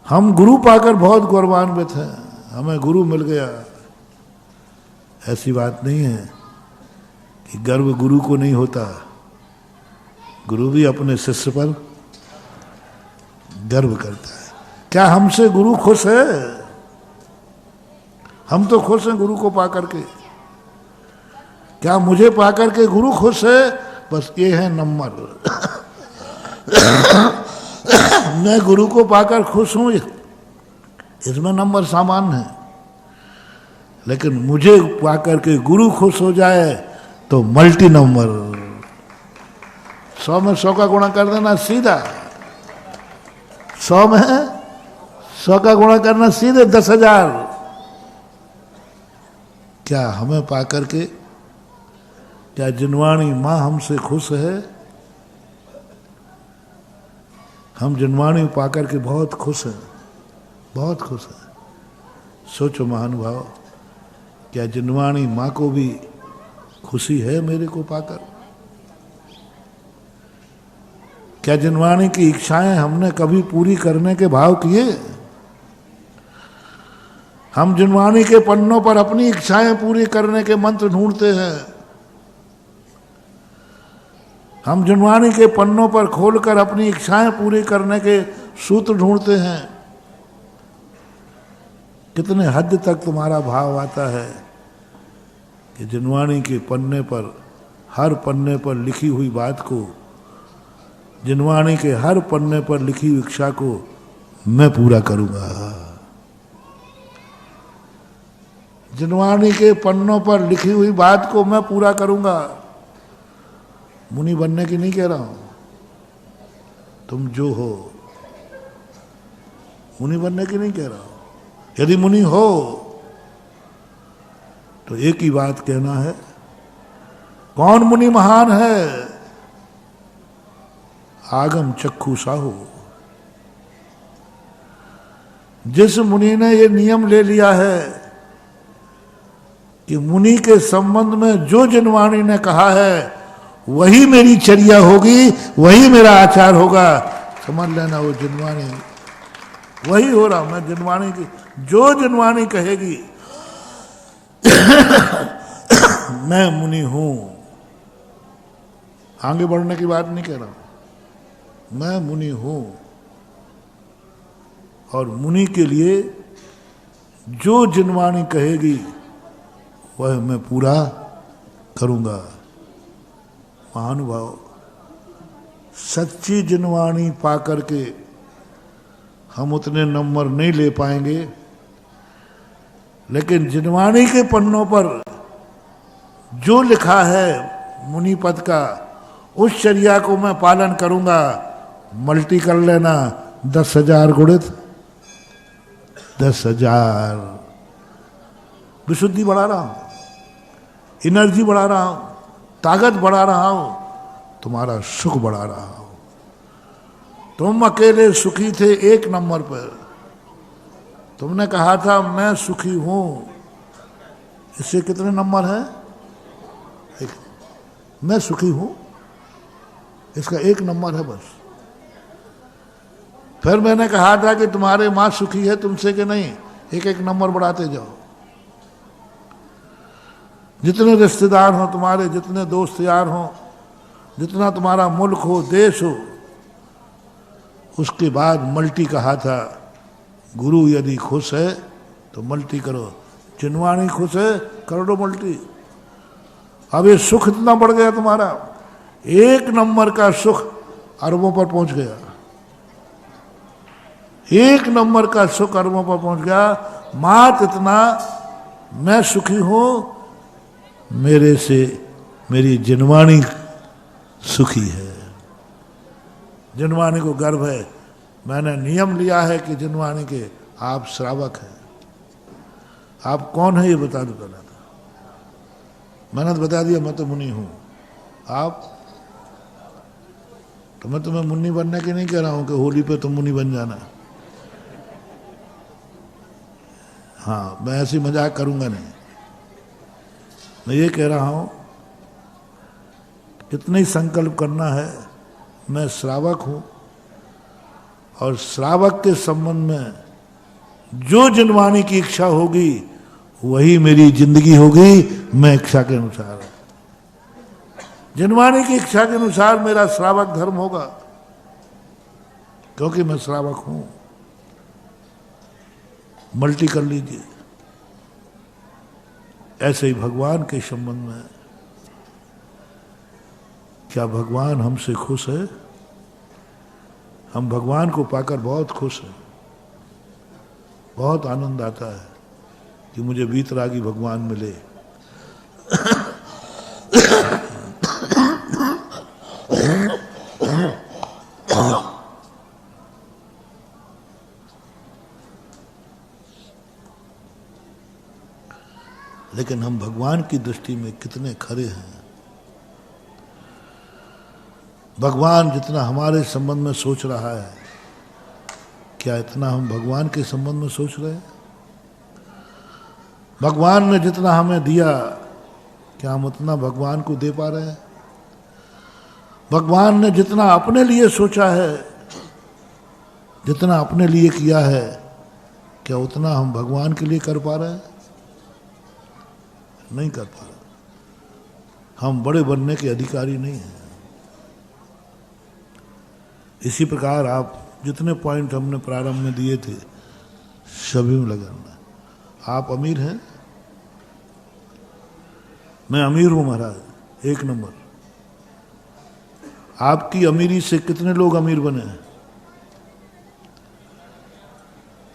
[SPEAKER 3] हम गुरु पाकर बहुत गौरवान्वित हैं, हमें गुरु मिल गया, ऐसी बात नहीं है कि गर्व गुरु को नहीं होता। गुरु भी अपने शिष्य पर गर्व करता है। क्या हमसे गुरु खुश है? हम तो खुश हैं गुरु को पाकर के। क्या मुझे पाकर के गुरु खुश है? बस ये है नंबर। मैं गुरु को पाकर खुश हूं, इसमें नंबर सामान्य है। लेकिन मुझे पाकर के गुरु खुश हो जाए तो मल्टी नंबर, 100 में 100 का गुणा कर देना सीधा, 100 में 100 का गुणा करना सीधे 10,000। क्या हमें पाकर के, क्या जिनवाणी माँ हमसे खुश है? हम जिनवाणी पाकर के बहुत खुश हैं, बहुत खुश हैं। सोचो महानुभाव, क्या जिनवाणी माँ को भी खुशी है मेरे को पाकर? क्या जिनवाणी की इच्छाएं हमने कभी पूरी करने के भाव किए? हम जिनवाणी के पन्नों पर अपनी इच्छाएं पूरी करने के मंत्र ढूंढते हैं। हम जिनवाणी के पन्नों पर खोलकर अपनी इच्छाएं पूरी करने के सूत्र ढूंढते हैं। कितने हद तक तुम्हारा भाव आता है कि जिनवाणी के पन्ने पर, हर पन्ने पर लिखी हुई बात को, जिनवाणी के हर पन्ने पर लिखी हुई इच्छा को मैं पूरा करूंगा। जिनवाणी के पन्नों पर लिखी हुई बात को मैं पूरा करूंगा। मुनि बनने की नहीं कह रहा हूं, तुम जो हो, मुनि बनने की नहीं कह रहा हूं। यदि मुनि हो तो एक ही बात कहना है, कौन मुनि महान है? आगम चक्षु साहू। जिस मुनि ने ये नियम ले लिया है कि मुनि के संबंध में जो जिनवाणी ने कहा है वही मेरी चर्या होगी, वही मेरा आचार होगा, समझ लेना वो जिनवाणी वही हो रहा। मैं जिनवाणी की, जो जिनवाणी कहेगी मैं मुनि हूं। आगे बढ़ने की बात नहीं कह रहा हूं, मैं मुनि हूं। और मुनि के लिए जो जिनवाणी कहेगी वह मैं पूरा करूंगा। महानुभाव, सच्ची जिनवाणी पा करके हम उतने नंबर नहीं ले पाएंगे, लेकिन जिनवाणी के पन्नों पर जो लिखा है मुनि पद का, उस चर्या को मैं पालन करूंगा। मल्टी कर लेना, 10,000 गुणित 10,000। विशुद्धि बढ़ा रहा हूं, एनर्जी बढ़ा रहा हूं, ताकत बढ़ा रहा हूं, तुम्हारा सुख बढ़ा रहा हूं। तुम अकेले सुखी थे 1 नंबर पर, तुमने कहा था मैं सुखी हूं। इससे कितने नंबर हैं? 1। मैं सुखी हूं, इसका 1 नंबर है बस। फिर मैंने कहा था कि तुम्हारे मां सुखी है तुमसे कि नहीं, 1-1 नंबर बढ़ाते जाओ। जितने रिश्तेदार हो तुम्हारे, जितने दोस्त यार हो, जितना तुम्हारा मुल्क हो, देश हो, उसके बाद मल्टी कहा था। गुरु यदि खुश है तो मल्टी करो, जिनवाणी खुश है कर दो मल्टी। अब ये सुख इतना बढ़ गया तुम्हारा, 1 नंबर का सुख अरबों पर पहुंच गया। 1 नंबर का सुख अरबों पर पहुंच गया। मात इतना मैं सुखी हूं, मेरे से मेरी जिनवाणी सुखी है। जिनवाणी को गर्व है। मैंने नियम लिया है कि जिनवाणी के आप श्रावक हैं। आप कौन है ये बता दो पहले तो। मैंने तो बता दिया मैं तो मुनि हूं। आप तो मैं तुम्हें मुनि बनने के नहीं कह रहा हूं कि होली पे तुम मुनि बन जाना। हाँ, मैं ऐसी मजाक करूंगा नहीं। मैं ये कह रहा हूं कितना ही संकल्प करना है, मैं श्रावक हूं और श्रावक के संबंध में जो जिनवाणी की इच्छा होगी वही मेरी जिंदगी होगी। मैं इच्छा के अनुसार, जिनवाणी की इच्छा के अनुसार मेरा श्रावक धर्म होगा, क्योंकि मैं श्रावक हूं। मल्टी कर लीजिए। ऐसे ही भगवान के संबंध में, क्या भगवान हमसे खुश है? हम भगवान को पाकर बहुत खुश हैं। बहुत आनंद आता है कि मुझे वीतरागी भगवान मिले। लेकिन हम भगवान की दृष्टि में कितने खरे हैं। भगवान जितना हमारे संबंध में सोच रहा है, क्या इतना हम भगवान के संबंध में सोच रहे हैं? भगवान ने जितना हमें दिया, क्या हम उतना भगवान को दे पा रहे हैं? भगवान ने जितना अपने लिए सोचा है, जितना अपने लिए किया है, क्या उतना हम भगवान के लिए कर पा रहे हैं? नहीं कर पा रहे। हम बड़े बनने के अधिकारी नहीं हैं। इसी प्रकार आप जितने पॉइंट हमने प्रारंभ में दिए थे सभी में लगाना। आप अमीर हैं, मैं अमीर हूं महाराज, 1 नंबर। आपकी अमीरी से कितने लोग अमीर बने हैं?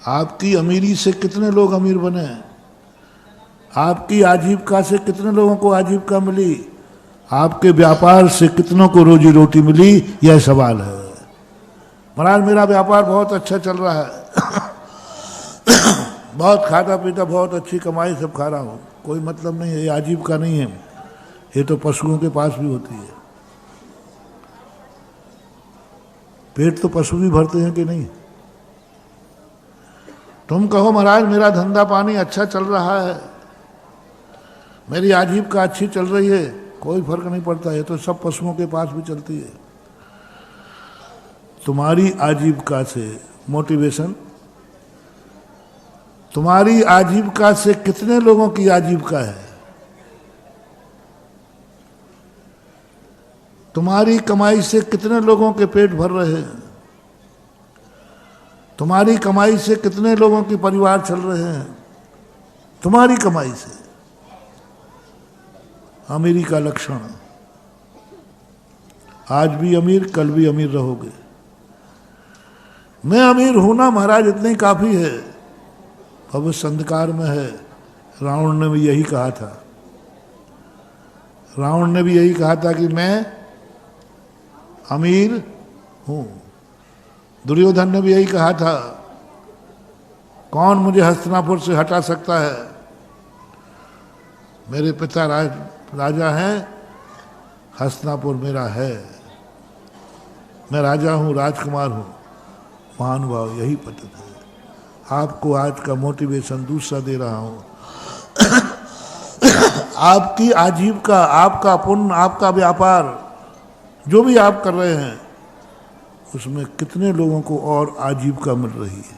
[SPEAKER 3] आपकी अमीरी से कितने लोग अमीर बने हैं? आपकी आजीविका से कितने लोगों को आजीविका मिली? आपके व्यापार से कितनों को रोजी रोटी मिली? यह सवाल है। महाराज मेरा व्यापार बहुत अच्छा चल रहा है। बहुत खाता पीता, बहुत अच्छी कमाई सब खा रहा हूँ, कोई मतलब नहीं है। ये आजीविका नहीं है, ये तो पशुओं के पास भी होती है। पेट तो पशु भी भरते हैं कि नहीं? तुम कहो महाराज मेरा धंधा पानी अच्छा चल रहा है, मेरी आजीविका अच्छी चल रही है, कोई फर्क नहीं पड़ता, है तो सब पशुओं के पास भी चलती है। तुम्हारी आजीविका से मोटिवेशन, तुम्हारी आजीविका से कितने लोगों की आजीविका है? तुम्हारी कमाई से कितने लोगों के पेट भर रहे हैं? तुम्हारी कमाई से कितने लोगों के परिवार चल रहे हैं? तुम्हारी कमाई से। अमीरी का लक्षण। आज भी अमीर, कल भी अमीर रहोगे। मैं अमीर हूं ना महाराज, इतने ही काफी है। भविष्य अंधकार में है। रावण ने भी यही कहा था। रावण ने भी यही कहा था कि मैं अमीर हूं। दुर्योधन ने भी यही कहा था, कौन मुझे हस्तिनापुर से हटा सकता है? मेरे पिता राजा हैं, हस्तिनापुर मेरा है, मैं राजा हूं, राजकुमार हूं। महानुभाव, यही पद्धत है। आपको आज का मोटिवेशन दूसरा दे रहा हूं। आपकी आजीविका, आपका पुण्य, आपका व्यापार, जो भी आप कर रहे हैं, उसमें कितने लोगों को और आजीविका मिल रही है।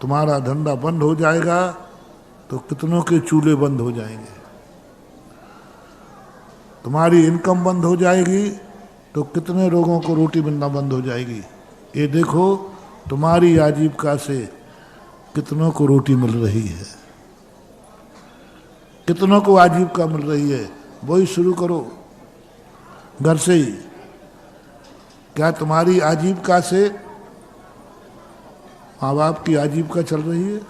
[SPEAKER 3] तुम्हारा धंधा बंद हो जाएगा तो कितनों के चूल्हे बंद हो जाएंगे। तुम्हारी इनकम बंद हो जाएगी तो कितने लोगों को रोटी मिलना बंद हो जाएगी। ये देखो, तुम्हारी आजीविका से कितनों को रोटी मिल रही है, कितनों को आजीविका मिल रही है। वही शुरू करो घर से ही। क्या तुम्हारी आजीविका से माँ बाप की आजीविका चल रही है?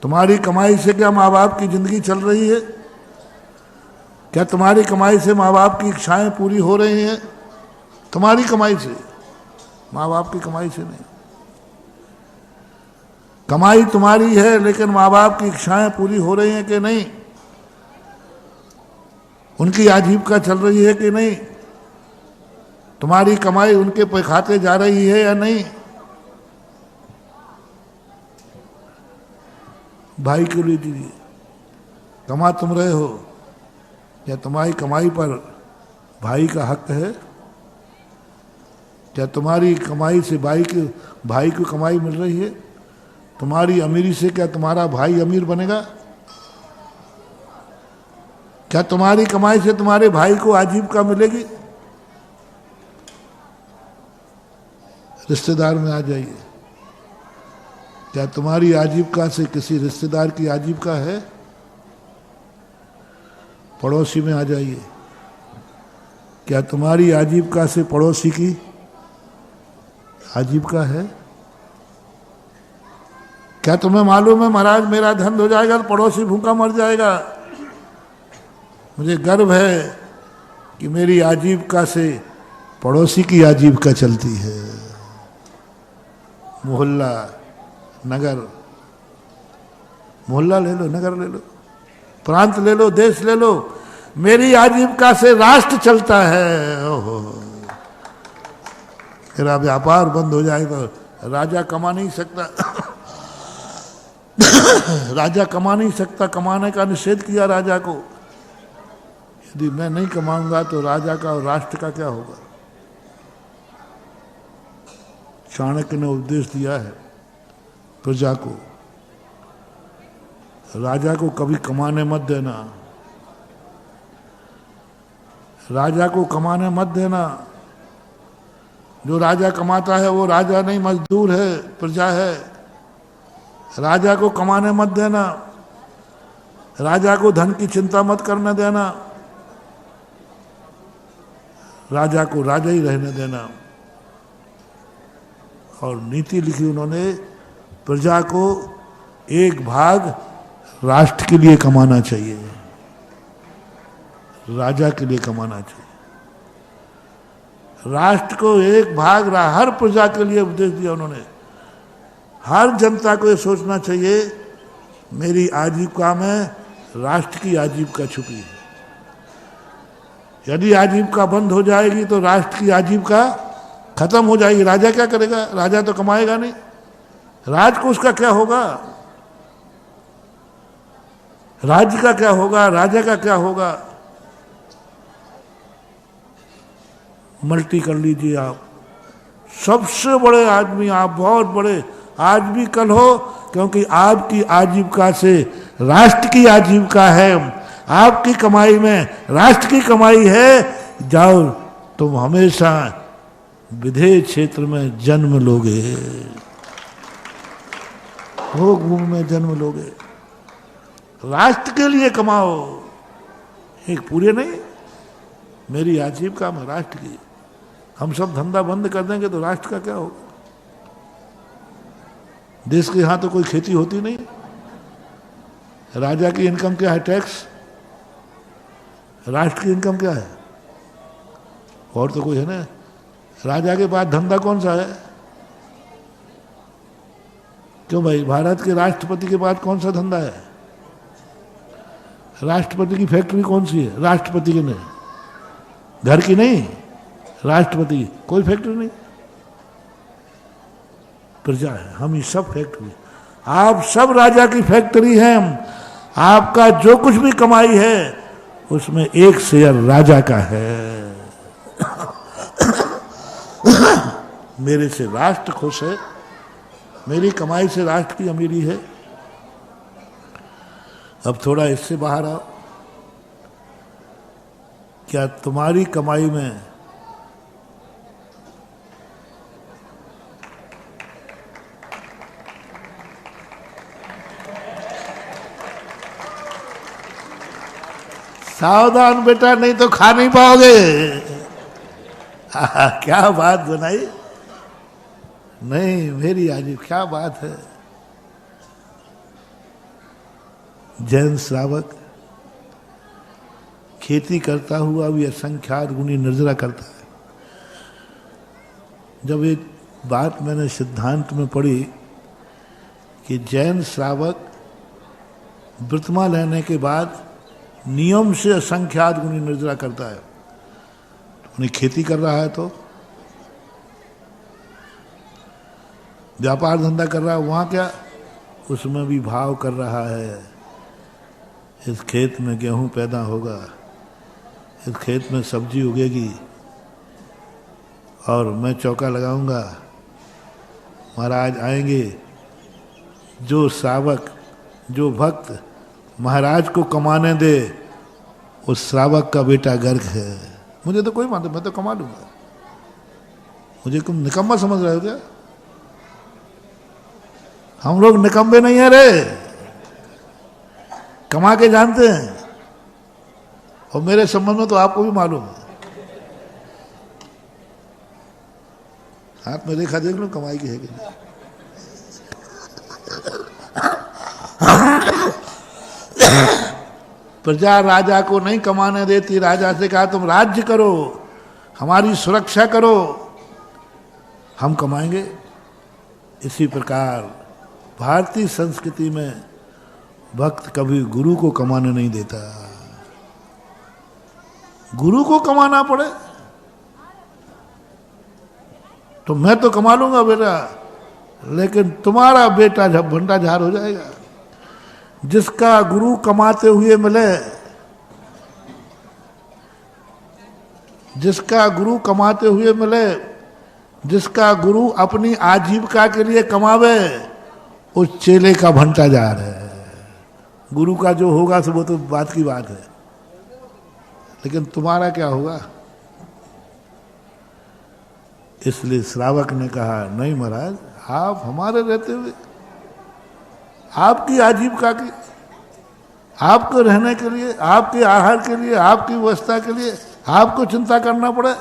[SPEAKER 3] तुम्हारी कमाई से क्या माँ बाप की जिंदगी चल रही है? क्या तुम्हारी कमाई से माँ बाप की इच्छाएं पूरी हो रही हैं? तुम्हारी कमाई से, माँ बाप की कमाई से नहीं। कमाई तुम्हारी है, लेकिन माँ बाप की इच्छाएं पूरी हो रही हैं कि नहीं? उनकी आजीविका चल रही है कि नहीं? तुम्हारी कमाई उनके पे खाते जा रही है या नहीं? भाई के लिए दीजिए, कमा तुम रहे हो, क्या तुम्हारी कमाई पर भाई का हक है? क्या तुम्हारी कमाई से भाई को कमाई मिल रही है? तुम्हारी अमीरी से क्या तुम्हारा भाई अमीर बनेगा? क्या तुम्हारी कमाई से तुम्हारे भाई को आजीविका मिलेगी? रिश्तेदार में आ जाइए, क्या तुम्हारी आजीविका से किसी रिश्तेदार की आजीविका है? पड़ोसी में आ जाइए, क्या तुम्हारी आजीविका से पड़ोसी की आजीविका है? क्या तुम्हें मालूम है महाराज, मेरा धन हो जाएगा तो पड़ोसी भूखा मर जाएगा? मुझे गर्व है कि मेरी आजीविका से पड़ोसी की आजीविका चलती है। मोहल्ला, नगर, मोहल्ला ले लो, नगर ले लो, प्रांत ले लो, देश ले लो, मेरी आजीविका से राष्ट्र चलता है। ओहो, मेरा व्यापार बंद हो जाए तो राजा कमा नहीं सकता। राजा कमा नहीं सकता, कमाने का निषेध किया राजा को। यदि मैं नहीं कमाऊंगा तो राजा का और राष्ट्र का क्या होगा? चाणक्य ने उपदेश दिया है प्रजा को, राजा को कभी कमाने मत देना, राजा को कमाने मत देना। जो राजा कमाता है वो राजा नहीं, मजदूर है, प्रजा है। राजा को कमाने मत देना, राजा को धन की चिंता मत करने देना, राजा को राजा ही रहने देना। और नीति लिखी उन्होंने, प्रजा को एक भाग राष्ट्र के लिए कमाना चाहिए, राजा के लिए कमाना चाहिए। राष्ट्र को एक भाग हर प्रजा के लिए उपदेश दिया उन्होंने। हर जनता को ये सोचना चाहिए, मेरी आजीविका में राष्ट्र की आजीविका छुपी है। यदि आजीविका बंद हो जाएगी तो राष्ट्र की आजीविका खत्म हो जाएगी। राजा क्या करेगा? राजा तो कमाएगा नहीं, राज को उसका क्या होगा? राज्य का क्या होगा? राजा का क्या होगा? मल्टी कर लीजिए आप, सबसे बड़े आदमी आप, बहुत बड़े आज भी कल हो, क्योंकि आपकी आजीविका से राष्ट्र की आजीविका है। आपकी कमाई में राष्ट्र की कमाई है। जाओ, तुम हमेशा विधेय क्षेत्र में जन्म लोगे, भोग भूमि में जन्म लोगे। राष्ट्र के लिए कमाओ, एक पूरे नहीं। मेरी आजीविका में राष्ट्र की, हम सब धंधा बंद कर देंगे तो राष्ट्र का क्या होगा? देश के यहां तो कोई खेती होती नहीं। राजा की इनकम क्या है? टैक्स। राष्ट्र की इनकम क्या है? और तो कोई है ना। राजा के पास धंधा कौन सा है? क्यों भाई, भारत के राष्ट्रपति के पास कौन सा धंधा है? राष्ट्रपति की फैक्ट्री कौन सी है? राष्ट्रपति की नहीं, घर की नहीं, राष्ट्रपति की कोई फैक्ट्री नहीं। प्रजा है, हम ये सब फैक्ट्री, आप सब राजा की फैक्ट्री हैं। आपका जो कुछ भी कमाई है उसमें 1 शेयर राजा का है। मेरे से राष्ट्र खुश है, मेरी कमाई से राष्ट्र की अमीरी है। अब थोड़ा इससे बाहर आओ। क्या तुम्हारी कमाई में सावधान बेटा, नहीं तो खा नहीं पाओगे। क्या बात बनाई। नहीं मेरी आज क्या बात है। जैन श्रावक खेती करता हुआ भी असंख्यात गुणी निर्जरा करता है। जब एक बात मैंने सिद्धांत में पढ़ी कि जैन श्रावक व्रतमा लेने के बाद नियम से असंख्यात गुणी निर्जरा करता है, तो उन्हें खेती कर रहा है, तो व्यापार धंधा कर रहा है, वहां क्या उसमें भी भाव कर रहा है। इस खेत में गेहूं पैदा होगा, इस खेत में सब्जी उगेगी और मैं चौका लगाऊंगा, महाराज आएंगे। जो श्रावक, जो भक्त महाराज को कमाने दे, उस श्रावक का बेटा गर्ग है। मुझे तो कोई मानता, मैं तो कमा लूंगा। मुझे तुम निकम्मा समझ रहे हो क्या? हम लोग निकम्मे नहीं है रे, कमा के जानते हैं। और मेरे संबंध में तो आपको भी मालूम है। हाथ में रेखा देख लो, कमाई की है कि नहीं। प्रजा राजा को नहीं कमाने देती। राजा से कहा तुम राज्य करो, हमारी सुरक्षा करो, हम कमाएंगे। इसी प्रकार भारतीय संस्कृति में भक्त कभी गुरु को कमाने नहीं देता। गुरु को कमाना पड़े तो मैं तो कमा लूंगा बेटा, लेकिन तुम्हारा बेटा जब भंडा झार हो जाएगा। जिसका गुरु कमाते हुए मिले, जिसका गुरु कमाते हुए मिले, जिसका गुरु अपनी आजीविका के लिए कमावे, उस चेले का भंटा झार है। गुरु का जो होगा तो वो तो बात की बात है, लेकिन तुम्हारा क्या होगा। इसलिए श्रावक ने कहा नहीं महाराज, आप हमारे रहते हुए आपकी आजीविका की, आपको रहने के लिए, आपके आहार के लिए, आपकी व्यवस्था के लिए आपको चिंता करना पड़े।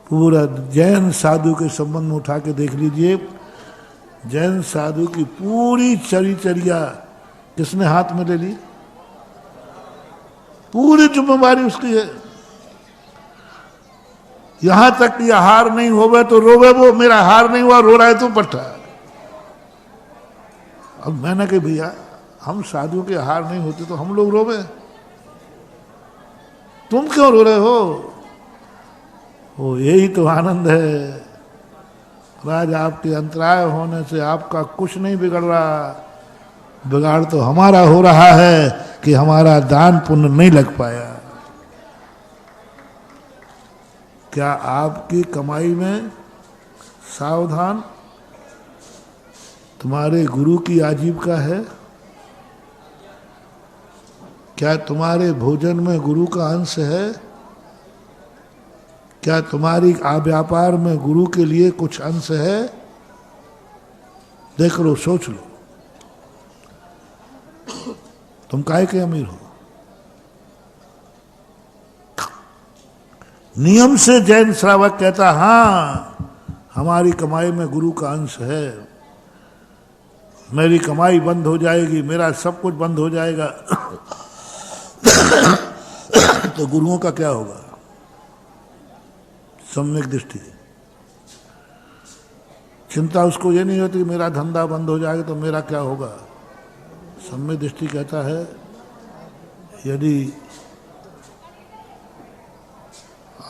[SPEAKER 3] पूरा जैन साधु के संबंध में उठा के देख लीजिए। जैन साधु की पूरी चरिचर्या किसने हाथ में ले ली? पूरी जिम्मेवारी उसकी है। यहां तक कि हार नहीं होवे तो रोवे वो, मेरा हार नहीं हुआ, रो रहा है तो पट्टा। अब मैंने कहा भैया हम साधुओं के हार नहीं होते तो हम लोग रोवे, तुम क्यों रो रहे हो? वो यही तो आनंद है। राज आपके अंतराय होने से आपका कुछ नहीं बिगड़ रहा, बिगाड़ तो हमारा हो रहा है कि हमारा दान पुण्य नहीं लग पाया। क्या आपकी कमाई में सावधान तुम्हारे गुरु की आजीविका है? क्या तुम्हारे भोजन में गुरु का अंश है? क्या तुम्हारी व्यापार में गुरु के लिए कुछ अंश है? देख लो, सोच लो। तुम काहे के अमीर हो? नियम से जैन श्रावक कहता, हाँ हमारी कमाई में गुरु का अंश है, मेरी कमाई बंद हो जाएगी, मेरा सब कुछ बंद हो जाएगा तो गुरुओं का क्या होगा? सम्यक दृष्टि। चिंता उसको ये नहीं होती मेरा धंधा बंद हो जाएगा तो मेरा क्या होगा। सम्यक दृष्टि कहता है यदि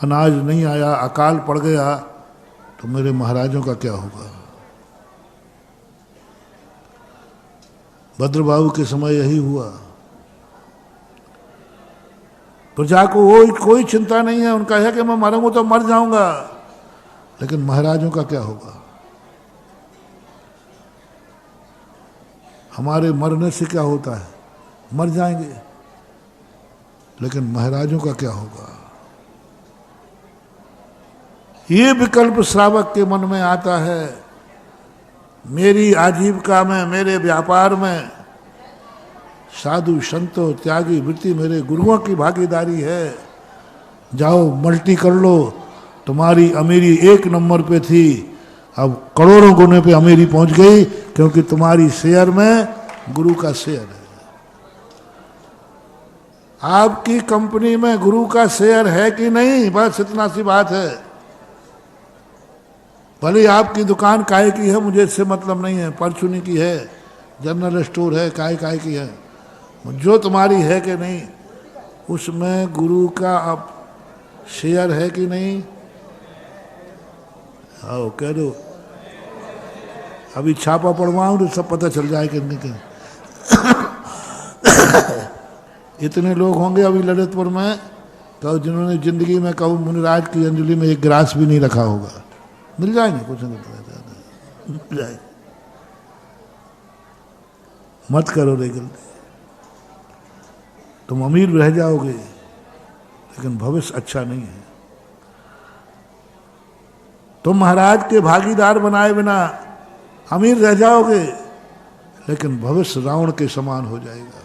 [SPEAKER 3] अनाज नहीं आया, अकाल पड़ गया, तो मेरे महाराजों का क्या होगा। भद्रबाहु के समय यही हुआ। प्रजा को वो कोई चिंता नहीं है, उनका है कि मैं मरूंगा तो मर जाऊंगा, लेकिन महाराजों का क्या होगा। हमारे मरने से क्या होता है, मर जाएंगे, लेकिन महाराजों का क्या होगा। ये विकल्प श्रावक के मन में आता है। मेरी आजीविका में, मेरे व्यापार में साधु संतों त्यागी वृत्ति मेरे गुरुओं की भागीदारी है। जाओ मल्टी कर लो, तुम्हारी अमीरी 1 नंबर पे थी, अब करोड़ों गुने पे अमीरी पहुंच गई, क्योंकि तुम्हारी शेयर में गुरु का शेयर है। आपकी कंपनी में गुरु का शेयर है कि नहीं, बस इतना सी बात है। भले आपकी दुकान काय की है, मुझे इससे मतलब नहीं है, परचूनी की है, जनरल स्टोर है, काय की है, जो तुम्हारी है कि नहीं, उसमें गुरु का अब शेयर है कि नहीं। आओ कह दो, अभी छापा पड़वाऊं तो सब पता चल जाए कि नहीं। इतने लोग होंगे अभी ललितपुर में कहो जिन्होंने जिंदगी में कहो मुनिराज की अंजलि में एक गिलास भी नहीं रखा होगा। मिल जाएंगे, कुछ नहीं मिल जाएंगे। मत करो रे गलती, तुम अमीर रह जाओगे लेकिन भविष्य अच्छा नहीं है। तुम महाराज के भागीदार बनाए बिना अमीर रह जाओगे, लेकिन भविष्य रावण के समान हो जाएगा,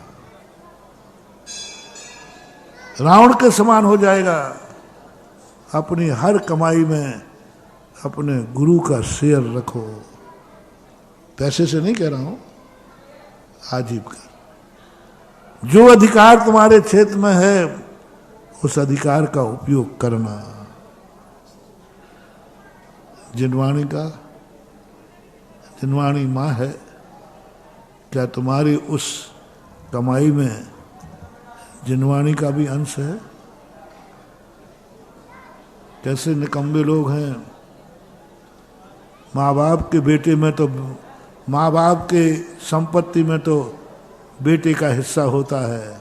[SPEAKER 3] रावण के समान हो जाएगा। अपनी हर कमाई में अपने गुरु का शेयर रखो। पैसे से नहीं कह रहा हूं, आजीविका। जो अधिकार तुम्हारे क्षेत्र में है उस अधिकार का उपयोग करना। जिनवाणी का, जिनवाणी माँ है, क्या तुम्हारी उस कमाई में जिनवाणी का भी अंश है? कैसे निकम्बे लोग हैं, माँ बाप के बेटे में तो, माँ बाप के संपत्ति में तो बेटे का हिस्सा होता है।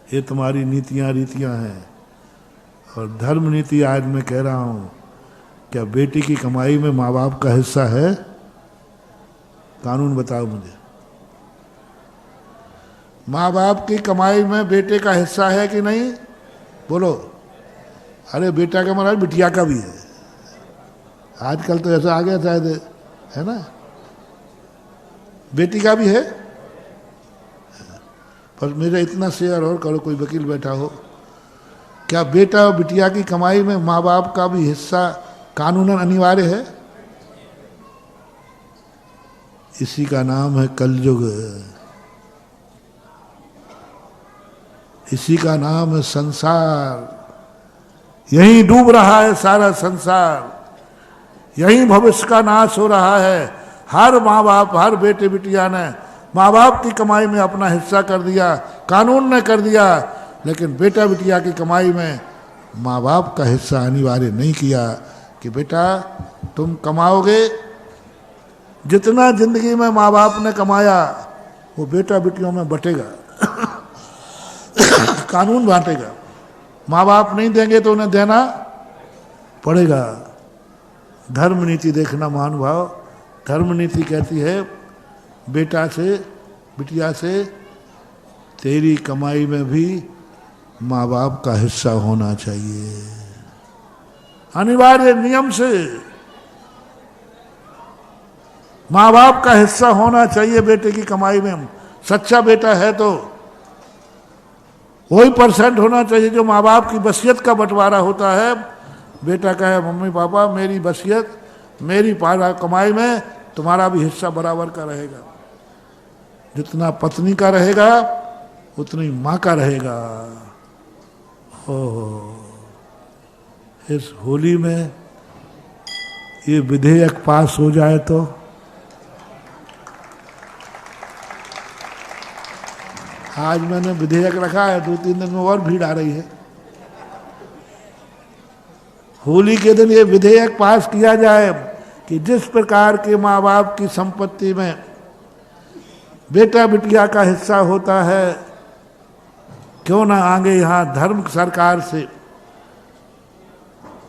[SPEAKER 3] ये तुम्हारी नीतियां रीतियां हैं। और धर्म नीति आज मैं कह रहा हूं, क्या बेटी की कमाई में माँ बाप का हिस्सा है? कानून बताओ मुझे। माँ बाप की कमाई में बेटे का हिस्सा है कि नहीं? बोलो। अरे बेटा का महाराज बिटिया का भी है। आजकल तो ऐसा आ गया शायद, है ना, बेटी का भी है। पर मेरा इतना शेयर और करो, कोई वकील बैठा हो, क्या बेटा और बिटिया की कमाई में माँ बाप का भी हिस्सा कानूनन अनिवार्य है? इसी का नाम है कलयुग, इसी का नाम है संसार। यहीं डूब रहा है सारा संसार, यहीं भविष्य का नाश हो रहा है। हर माँ बाप, हर बेटे बिटिया ने माँ बाप की कमाई में अपना हिस्सा कर दिया, कानून ने कर दिया, लेकिन बेटा बिटिया की कमाई में माँ बाप का हिस्सा अनिवार्य नहीं किया कि बेटा तुम कमाओगे, जितना जिंदगी में माँ बाप ने कमाया वो बेटा बिटियों में बटेगा। कानून बांटेगा। माँ बाप नहीं देंगे तो उन्हें देना पड़ेगा। धर्म नीति देखना महानुभाव, धर्म नीति कहती है बेटा से, बिटिया से, तेरी कमाई में भी माँ बाप का हिस्सा होना चाहिए, अनिवार्य नियम से माँ बाप का हिस्सा होना चाहिए बेटे की कमाई में। सच्चा बेटा है तो वही परसेंट होना चाहिए जो माँ बाप की वसीयत का बंटवारा होता है। बेटा कहे मम्मी पापा मेरी वसीयत, मेरी पारा कमाई में तुम्हारा भी हिस्सा बराबर का रहेगा। जितना पत्नी का रहेगा उतनी माँ का रहेगा। ओह, इस होली में ये विधेयक पास हो जाए तो आज मैंने विधेयक रखा है, 2-3 दिन में और भीड़ आ रही है। होली के दिन ये विधेयक पास किया जाए कि जिस प्रकार के माँ बाप की संपत्ति में बेटा बिटिया का हिस्सा होता है, क्यों ना आगे यहाँ धर्म सरकार से,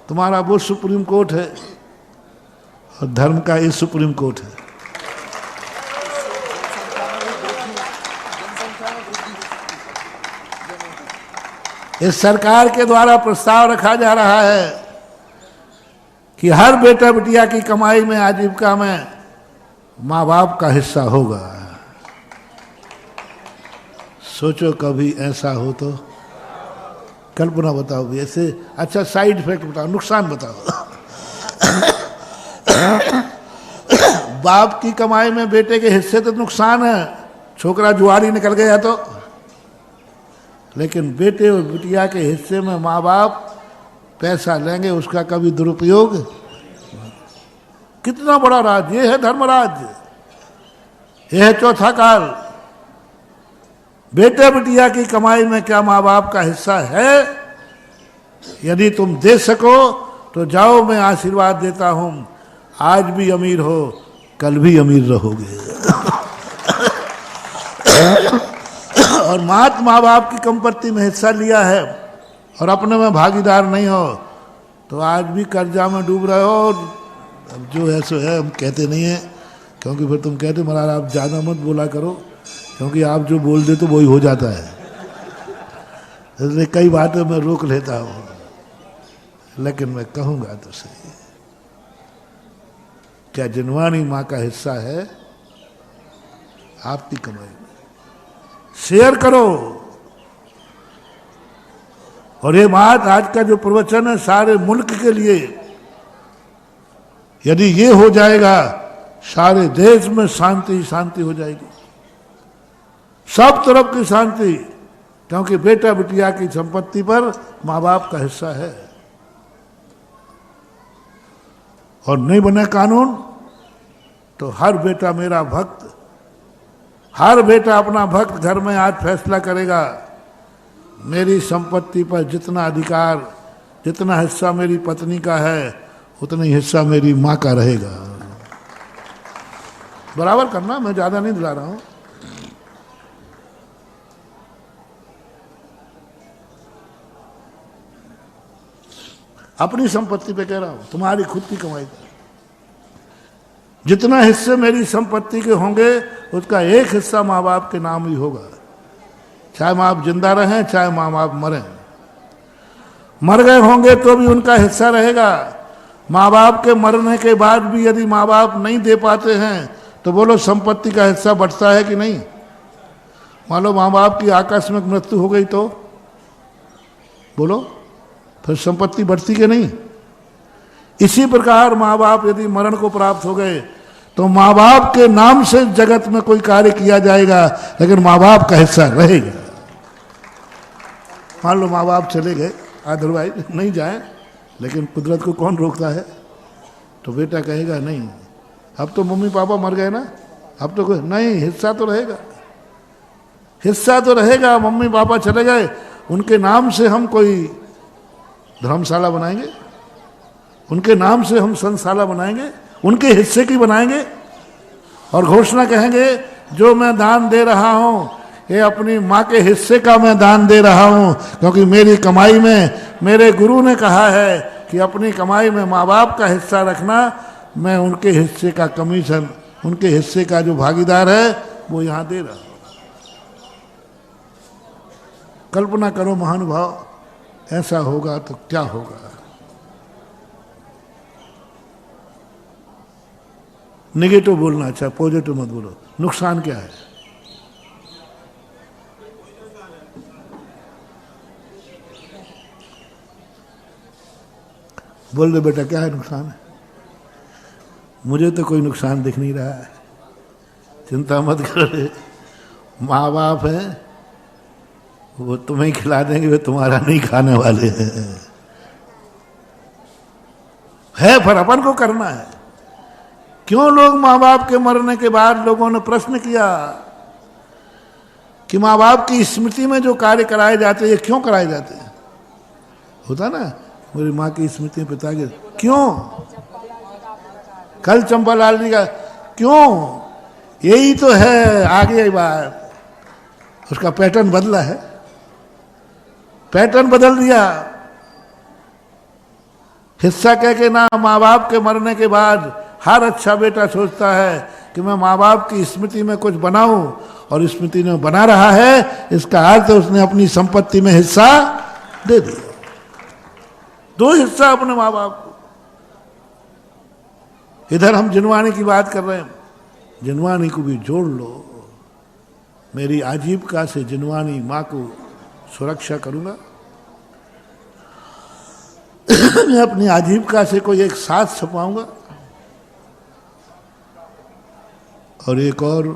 [SPEAKER 3] तुम्हारा वो सुप्रीम कोर्ट है और धर्म का ये सुप्रीम कोर्ट है। इस सरकार के द्वारा प्रस्ताव रखा जा रहा है कि हर बेटा बिटिया की कमाई में, आजीविका में माँ बाप का हिस्सा होगा। सोचो कभी ऐसा हो तो, कल्पना बताओ भी ऐसे। अच्छा साइड इफेक्ट बताओ, नुकसान बताओ। बाप की कमाई में बेटे के हिस्से तो नुकसान है, छोकरा जुआरी निकल गया तो, लेकिन बेटे और बिटिया के हिस्से में माँ बाप पैसा लेंगे, उसका कभी दुरुपयोग। कितना बड़ा राज्य, ये है धर्मराज्य, ये है चौथा काल। बेटे बिटिया की कमाई में क्या माँ बाप का हिस्सा है? यदि तुम दे सको तो जाओ, मैं आशीर्वाद देता हूं, आज भी अमीर हो, कल भी अमीर रहोगे। और माँ बाप की संपत्ति में हिस्सा लिया है और अपने में भागीदार नहीं हो तो आज भी कर्जा में डूब रहे हो। अब जो है सो है, हम कहते नहीं है, क्योंकि फिर तुम कहते महाराज आप ज़्यादा मत बोला करो, क्योंकि आप जो बोल दे तो वही हो जाता है। इसलिए कई बातें मैं रोक लेता हूँ, लेकिन मैं कहूँगा तो सही, क्या जिनवानी माँ का हिस्सा है आपकी कमाई में? शेयर करो। और ये बात आज का जो प्रवचन है सारे मुल्क के लिए, यदि ये हो जाएगा सारे देश में शांति शांति हो जाएगी, सब तरफ की शांति, क्योंकि बेटा बिटिया की संपत्ति पर माँ बाप का हिस्सा है। और नहीं बने कानून तो हर बेटा मेरा भक्त, हर बेटा अपना भक्त घर में आज फैसला करेगा, मेरी संपत्ति पर जितना अधिकार, जितना हिस्सा मेरी पत्नी का है उतना ही हिस्सा मेरी माँ का रहेगा। बराबर करना, मैं ज्यादा नहीं दिला रहा हूं। अपनी संपत्ति पे कह रहा हूं, तुम्हारी खुद की कमाई का जितना हिस्से मेरी संपत्ति के होंगे उसका एक हिस्सा माँ बाप के नाम ही होगा, चाहे माँ बाप जिंदा रहें चाहे माँ बाप मरें। मर गए होंगे तो भी उनका हिस्सा रहेगा। माँ बाप के मरने के बाद भी यदि माँ बाप नहीं दे पाते हैं तो बोलो संपत्ति का हिस्सा बढ़ता है कि नहीं? मान लो माँ बाप की आकस्मिक मृत्यु हो गई तो बोलो फिर संपत्ति बढ़ती कि नहीं? इसी प्रकार माँ बाप यदि मरण को प्राप्त हो गए तो माँ बाप के नाम से जगत में कोई कार्य किया जाएगा, लेकिन माँ बाप का हिस्सा रहेगा। मान लो माँ बाप चले गए, अदरवाइज नहीं जाए, लेकिन कुदरत को कौन रोकता है? तो बेटा कहेगा नहीं, अब तो मम्मी पापा मर गए ना, अब तो कोई नहीं, हिस्सा तो रहेगा, हिस्सा तो रहेगा। मम्मी पापा चले गए, उनके नाम से हम कोई धर्मशाला बनाएंगे, उनके नाम से हम संस्थाला बनाएंगे, उनके हिस्से की बनाएंगे और घोषणा कहेंगे जो मैं दान दे रहा हूं ये अपनी माँ के हिस्से का मैं दान दे रहा हूं, क्योंकि मेरी कमाई में मेरे गुरु ने कहा है कि अपनी कमाई में माँ बाप का हिस्सा रखना। मैं उनके हिस्से का कमीशन, उनके हिस्से का जो भागीदार है वो यहाँ दे रहा हूं। कल्पना करो महानुभाव, ऐसा होगा तो क्या होगा? नेगेटिव बोलना अच्छा, पॉजिटिव मत बोलो। नुकसान क्या है? बोल रहे बेटा क्या है नुकसान है? मुझे तो कोई नुकसान दिख नहीं रहा है, चिंता मत कर, माँ बाप हैं वो तुम्हें खिला देंगे, वे तुम्हारा नहीं खाने वाले हैं। है पर अपन को करना है। क्यों लोग माँ बाप के मरने के बाद लोगों ने प्रश्न किया कि माँ बाप की स्मृति में जो कार्य कराए जाते हैं ये क्यों कराए जाते हैं? होता ना, मेरी माँ की स्मृति में पिता के, क्यों? कल चंपालाल जी का क्यों? यही तो है आगे बात, उसका पैटर्न बदला है, पैटर्न बदल दिया। हिस्सा कह के ना, माँ बाप के मरने के बाद हर अच्छा बेटा सोचता है कि मैं माँ बाप की स्मृति में कुछ बनाऊं, और स्मृति में बना रहा है, इसका अर्थ उसने अपनी संपत्ति में हिस्सा दे दिया। 2 हिस्सा अपने माँ बाप को। इधर हम जिनवानी की बात कर रहे हैं, जिनवानी को भी जोड़ लो। मेरी आजीविका से जिनवानी माँ को सुरक्षा करूंगा। मैं अपनी आजीविका से कोई एक साथ छपाऊंगा। और एक और,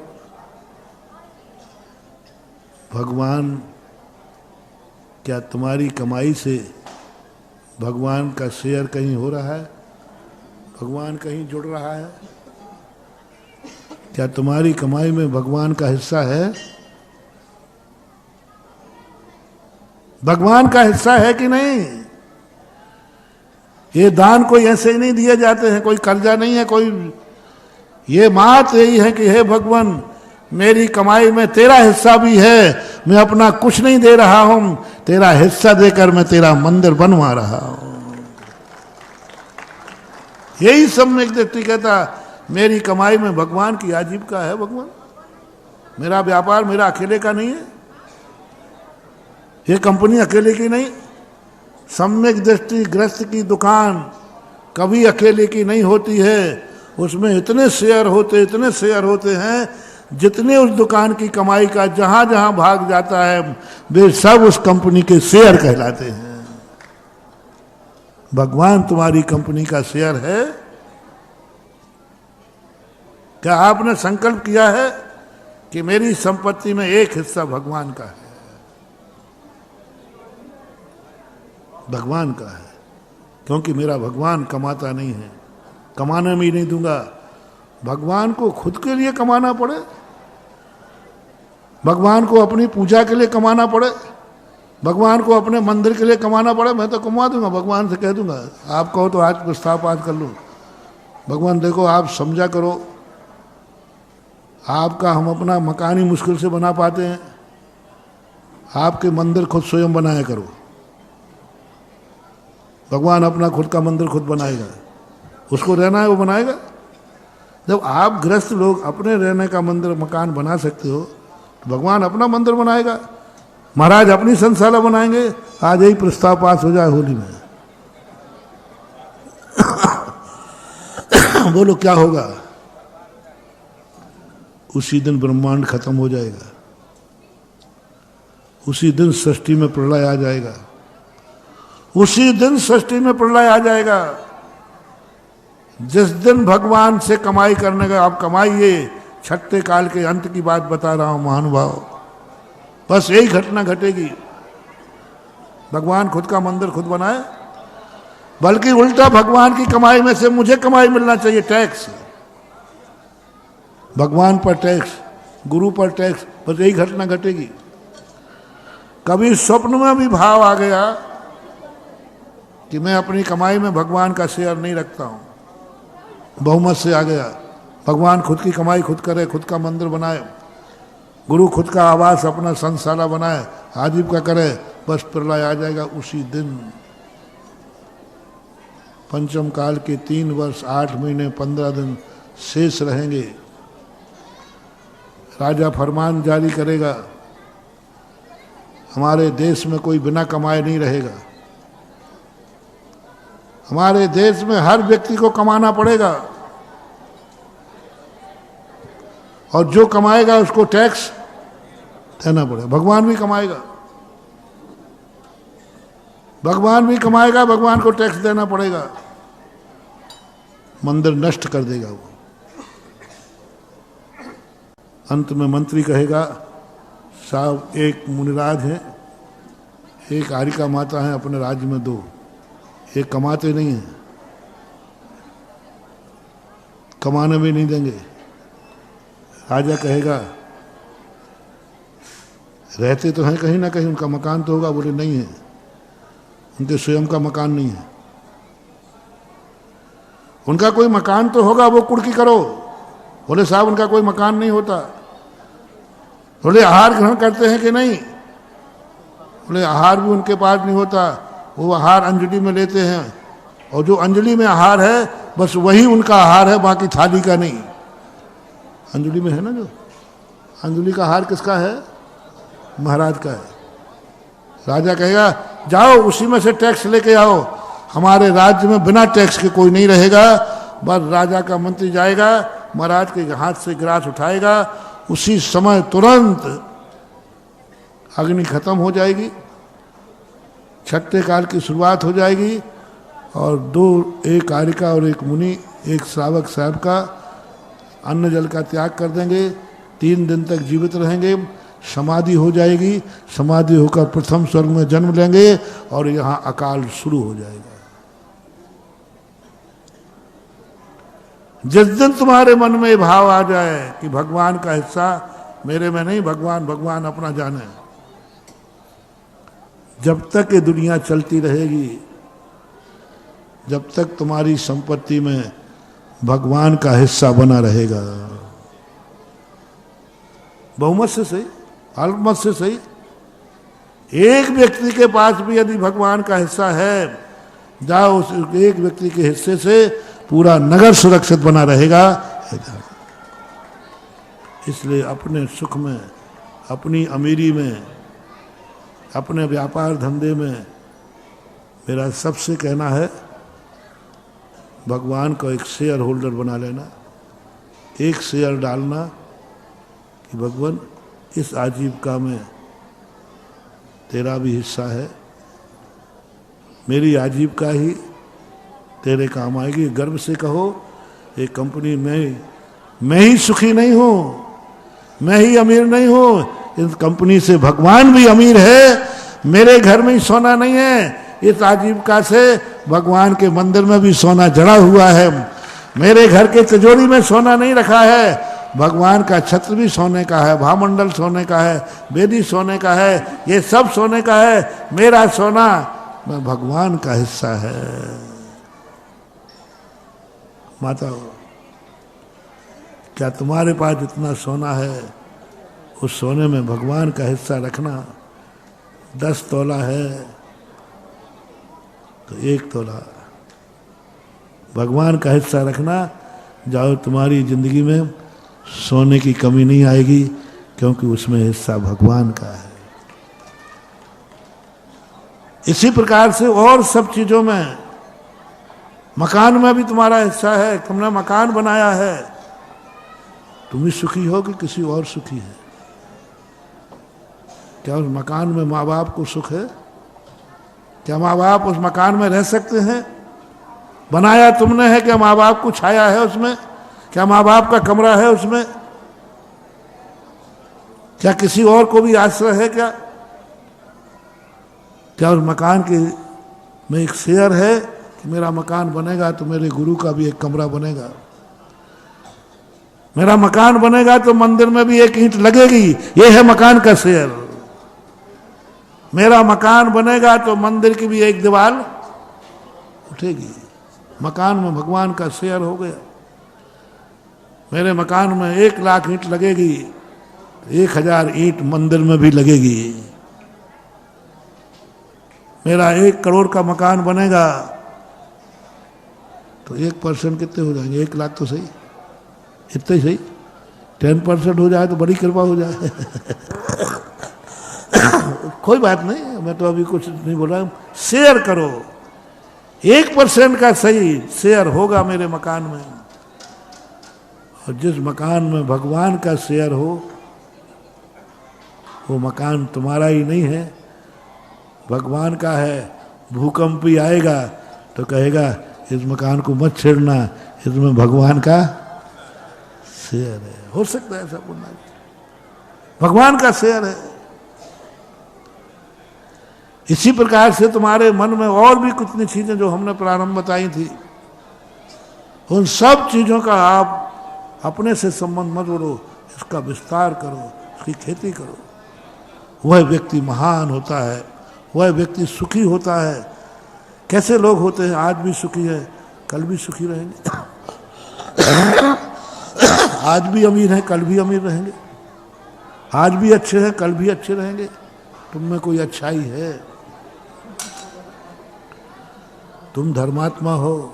[SPEAKER 3] भगवान, क्या तुम्हारी कमाई से भगवान का शेयर कहीं हो रहा है? भगवान कहीं जुड़ रहा है? क्या तुम्हारी कमाई में भगवान का हिस्सा है? भगवान का हिस्सा है कि नहीं? ये दान कोई ऐसे ही नहीं दिए जाते हैं, कोई कर्जा नहीं है, कोई, ये बात यही है कि हे भगवान, मेरी कमाई में तेरा हिस्सा भी है, मैं अपना कुछ नहीं दे रहा हूं, तेरा हिस्सा देकर मैं तेरा मंदिर बनवा रहा हूं। यही सम्यक दृष्टि कहता, मेरी कमाई में भगवान की आजीविका है। भगवान, मेरा व्यापार मेरा अकेले का नहीं है, ये कंपनी अकेले की नहीं। सम्यक दृष्टि ग्रस्त की दुकान कभी अकेले की नहीं होती है, उसमें इतने शेयर होते हैं, जितने उस दुकान की कमाई का जहां जहां भाग जाता है वे सब उस कंपनी के शेयर कहलाते हैं। भगवान तुम्हारी कंपनी का शेयर है? क्या आपने संकल्प किया है कि मेरी संपत्ति में एक हिस्सा भगवान का है? भगवान का है, क्योंकि मेरा भगवान कमाता नहीं है, कमाने में ही नहीं दूंगा। भगवान को खुद के लिए कमाना पड़े, भगवान को अपनी पूजा के लिए कमाना पड़े, भगवान को अपने मंदिर के लिए कमाना पड़े, मैं तो कमा दूंगा। भगवान से कह दूंगा, आप कहो तो आज प्रस्ताव पाठ कर लूँ, भगवान देखो आप समझा करो, आपका हम अपना मकान ही मुश्किल से बना पाते हैं, आपके मंदिर खुद स्वयं बनाया करो। भगवान अपना खुद का मंदिर खुद बनाएगा, उसको रहना है वो बनाएगा। जब आप गृहस्थ लोग अपने रहने का मंदिर मकान बना सकते हो, तो भगवान अपना मंदिर बनाएगा। महाराज अपनी संस्थाला बनाएंगे। आज यही प्रस्ताव पास हो जाए होली में। बोलो क्या होगा? उसी दिन ब्रह्मांड खत्म हो जाएगा, उसी दिन सृष्टि में प्रलय आ जाएगा, उसी दिन सृष्टि में प्रलय आ जाएगा। जिस दिन भगवान से कमाई करने का, आप कमाइए, छठे काल के अंत की बात बता रहा हूं महानुभाव, बस यही घटना घटेगी। भगवान खुद का मंदिर खुद बनाए, बल्कि उल्टा भगवान की कमाई में से मुझे कमाई मिलना चाहिए, टैक्स, भगवान पर टैक्स, गुरु पर टैक्स, बस यही घटना घटेगी। कभी स्वप्न में भी भाव आ गया कि मैं अपनी कमाई में भगवान का शेयर नहीं रखता हूं, बहुमत से आ गया, भगवान खुद की कमाई खुद करे, खुद का मंदिर बनाए, गुरु खुद का आवास अपना संस्थाला बनाए, आजीविका करे, बस प्रलय आ जाएगा उसी दिन। पंचम काल के 3 वर्ष 8 महीने 15 दिन शेष रहेंगे। राजा फरमान जारी करेगा, हमारे देश में कोई बिना कमाए नहीं रहेगा, हमारे देश में हर व्यक्ति को कमाना पड़ेगा, और जो कमाएगा उसको टैक्स देना पड़ेगा। भगवान भी कमाएगा, भगवान भी कमाएगा, भगवान को टैक्स देना पड़ेगा। मंदिर नष्ट कर देगा वो। अंत में मंत्री कहेगा, साहब एक मुनिराज हैं, एक आरिका माता है, अपने राज्य में 2, ये कमाते नहीं हैं, कमाने भी नहीं देंगे। राजा कहेगा, रहते तो हैं कहीं ना कहीं, उनका मकान तो होगा। बोले नहीं है, उनके स्वयं का मकान नहीं है। उनका कोई मकान तो होगा, वो कुर्की करो। बोले साहब उनका कोई मकान नहीं होता। बोले आहार ग्रहण करते हैं कि नहीं? बोले आहार भी उनके पास नहीं होता, वो आहार अंजलि में लेते हैं, और जो अंजलि में आहार है बस वही उनका आहार है, बाकी थाली का नहीं। अंजलि में है ना, जो अंजलि का आहार किसका है? महाराज का है। राजा कहेगा, जाओ उसी में से टैक्स लेके आओ, हमारे राज्य में बिना टैक्स के कोई नहीं रहेगा। बस राजा का मंत्री जाएगा, महाराज के हाथ से गिलास उठाएगा, उसी समय तुरंत अग्नि खत्म हो जाएगी, छठे काल की शुरुआत हो जाएगी, और 2, एक आरिका और एक मुनि, एक श्रावक साहब का अन्न जल का त्याग कर देंगे, 3 दिन तक जीवित रहेंगे, समाधि हो जाएगी, समाधि होकर प्रथम स्वर्ग में जन्म लेंगे, और यहाँ अकाल शुरू हो जाएगा। जिस दिन तुम्हारे मन में ये भाव आ जाए कि भगवान का हिस्सा मेरे में नहीं, भगवान भगवान अपना जाने, जब तक ये दुनिया चलती रहेगी, जब तक तुम्हारी संपत्ति में भगवान का हिस्सा बना रहेगा, बहुमत से सही, अल्पमत से सही, एक व्यक्ति के पास भी यदि भगवान का हिस्सा है, जाओ उस एक व्यक्ति के हिस्से से पूरा नगर सुरक्षित बना रहेगा। इसलिए अपने सुख में, अपनी अमीरी में, अपने व्यापार धंधे में मेरा सबसे कहना है, भगवान को एक शेयर होल्डर बना लेना, एक शेयर डालना कि भगवान इस आजीविका में तेरा भी हिस्सा है, मेरी आजीविका ही तेरे काम आएगी। गर्व से कहो, एक कंपनी में मैं ही सुखी नहीं हूँ, मैं ही अमीर नहीं हूँ, इस कंपनी से भगवान भी अमीर है, मेरे घर में ही सोना नहीं है, इस आजीविका से भगवान के मंदिर में भी सोना जड़ा हुआ है, मेरे घर के तिजोरी में सोना नहीं रखा है, भगवान का छत्र भी सोने का है, भामंडल सोने का है, वेदी सोने का है, ये सब सोने का है, मेरा सोना मैं भगवान का हिस्सा है। माता, क्या तुम्हारे पास जितना सोना है उस सोने में भगवान का हिस्सा रखना? 10 तोला है तो 1 तोला भगवान का हिस्सा रखना, जाओ तुम्हारी जिंदगी में सोने की कमी नहीं आएगी, क्योंकि उसमें हिस्सा भगवान का है। इसी प्रकार से और सब चीजों में, मकान में भी तुम्हारा हिस्सा है, तुमने मकान बनाया है, तुम ही सुखी हो कि किसी और सुखी है? क्या उस मकान में माँ बाप को सुख है? क्या माँ बाप उस मकान में रह सकते हैं? बनाया तुमने है, क्या माँ बाप को छाया है उसमें? क्या माँ बाप का कमरा है उसमें? क्या किसी और को भी आश्रय है? क्या उस मकान के में एक शेयर है कि मेरा मकान बनेगा तो मेरे गुरु का भी एक कमरा बनेगा, मेरा मकान बनेगा तो मंदिर में भी एक ईंट लगेगी, ये है मकान का शेयर, मेरा मकान बनेगा तो मंदिर की भी एक दीवार उठेगी, मकान में भगवान का शेयर हो गया। मेरे मकान में 1 लाख ईंट लगेगी, 1000 ईंट मंदिर में भी लगेगी। मेरा 1 करोड़ का मकान बनेगा तो 1% कितने हो जाएंगे? 1 लाख तो सही, इतने ही सही, 10% हो जाए तो बड़ी कृपा हो जाए। कोई बात नहीं, मैं तो अभी कुछ नहीं बोल रहा हूं, शेयर करो, 1% का सही शेयर होगा मेरे मकान में, और जिस मकान में भगवान का शेयर हो वो मकान तुम्हारा ही नहीं है, भगवान का है। भूकंप भी आएगा तो कहेगा इस मकान को मत छेड़ना, इसमें भगवान का शेयर है। हो सकता है ऐसा बोलना, भगवान का शेयर है। इसी प्रकार से तुम्हारे मन में और भी कितनी चीजें जो हमने प्रारंभ बताई थी, उन सब चीजों का आप अपने से संबंध मत जोड़ो, इसका विस्तार करो, इसकी खेती करो। वह व्यक्ति महान होता है, वह व्यक्ति सुखी होता है। कैसे लोग होते हैं, आज भी सुखी है, कल भी सुखी रहेंगे। आज भी अमीर हैं, कल भी अमीर रहेंगे। आज भी अच्छे हैं, कल भी अच्छे रहेंगे। तुम में कोई अच्छाई है, तुम धर्मात्मा हो।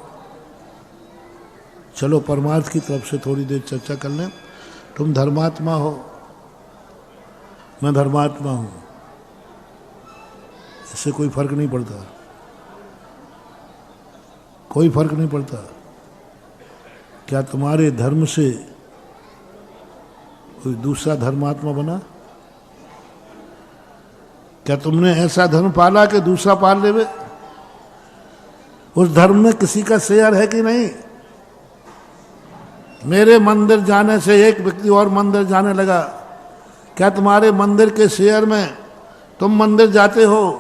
[SPEAKER 3] चलो परमार्थ की तरफ से थोड़ी देर चर्चा कर लें। तुम धर्मात्मा हो, मैं धर्मात्मा हूं, इससे कोई फर्क नहीं पड़ता, कोई फर्क नहीं पड़ता। क्या तुम्हारे धर्म से कोई दूसरा धर्मात्मा बना? क्या तुमने ऐसा धर्म पाला कि दूसरा पाल लेवे? उस धर्म में किसी का शेयर है कि नहीं? मेरे मंदिर जाने से एक व्यक्ति और मंदिर जाने लगा, क्या तुम्हारे मंदिर के शेयर में तुम मंदिर जाते हो?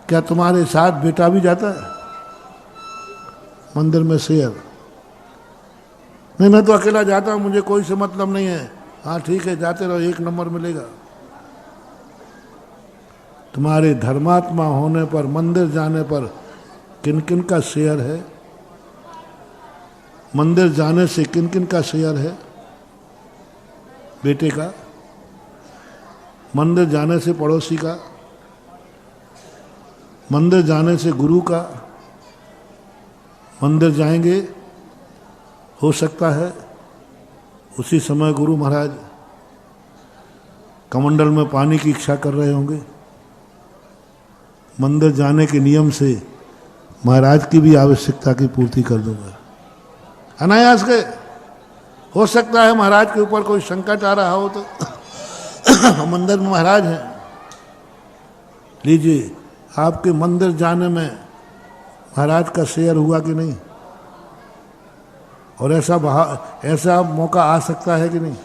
[SPEAKER 3] क्या तुम्हारे साथ बेटा भी जाता है मंदिर में शेयर? नहीं, मैं तो अकेला जाता हूं, मुझे कोई से मतलब नहीं है। हाँ ठीक है, जाते रहो, 1 नंबर मिलेगा। तुम्हारे धर्मात्मा होने पर, मंदिर जाने पर किन किन का शेयर है? मंदिर जाने से किन किन का शेयर है? बेटे का, मंदिर जाने से पड़ोसी का, मंदिर जाने से गुरु का। मंदिर जाएंगे, हो सकता है उसी समय गुरु महाराज कमंडल में पानी की इच्छा कर रहे होंगे। मंदिर जाने के नियम से महाराज की भी आवश्यकता की पूर्ति कर दूंगा अनायास के। हो सकता है महाराज के ऊपर कोई संकट आ रहा हो तो मंदिर में महाराज हैं, लीजिए। आपके मंदिर जाने में महाराज का शेयर हुआ कि नहीं? और ऐसा मौका आ सकता है कि नहीं?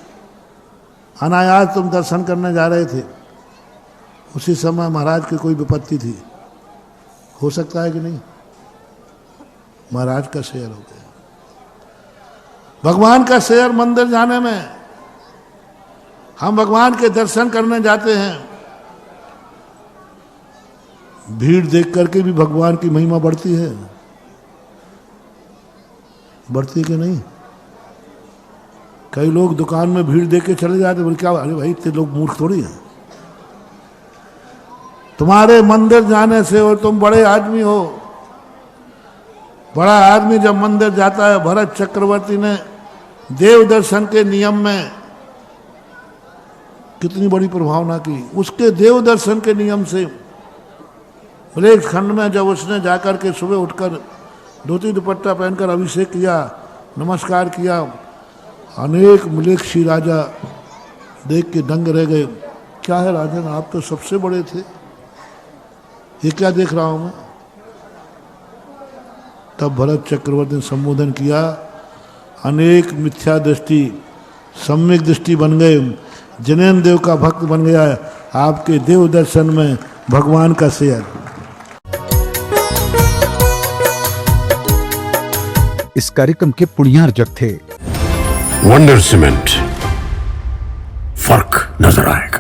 [SPEAKER 3] अनायास तुम दर्शन करने जा रहे थे, उसी समय महाराज की कोई विपत्ति थी, हो सकता है कि नहीं? महाराज का शेयर हो गया। भगवान का शेयर मंदिर जाने में। हम भगवान के दर्शन करने जाते हैं, भीड़ देख करके भी भगवान की महिमा बढ़ती है, बढ़ती कि नहीं? कई लोग दुकान में भीड़ देख के चले जाते, बोले क्या, अरे भाई इतने लोग मूर्ख थोड़ी हैं। तुम्हारे मंदिर जाने से, और तुम बड़े आदमी हो, बड़ा आदमी जब मंदिर जाता है, भरत चक्रवर्ती ने देव दर्शन के नियम में कितनी बड़ी प्रभावना की। उसके देव दर्शन के नियम से एक खंड में जब उसने जाकर के सुबह उठकर धोती दुपट्टा पहनकर अभिषेक किया, नमस्कार किया, अनेक मिलेक्षी राजा देख के दंग रह गए। क्या है राजन, आप तो सबसे बड़े थे, ये क्या देख रहा हूं मैं? तब भरत चक्रवर्ती ने संबोधन किया, अनेक मिथ्या दृष्टि सम्यक दृष्टि बन गए, जिनेन्द्र देव का भक्त बन गया है आपके देव दर्शन में भगवान का शेयर।
[SPEAKER 5] इस कार्यक्रम के पुण्यार्जक थे
[SPEAKER 2] वंडर सीमेंट, फर्क नजर आएगा।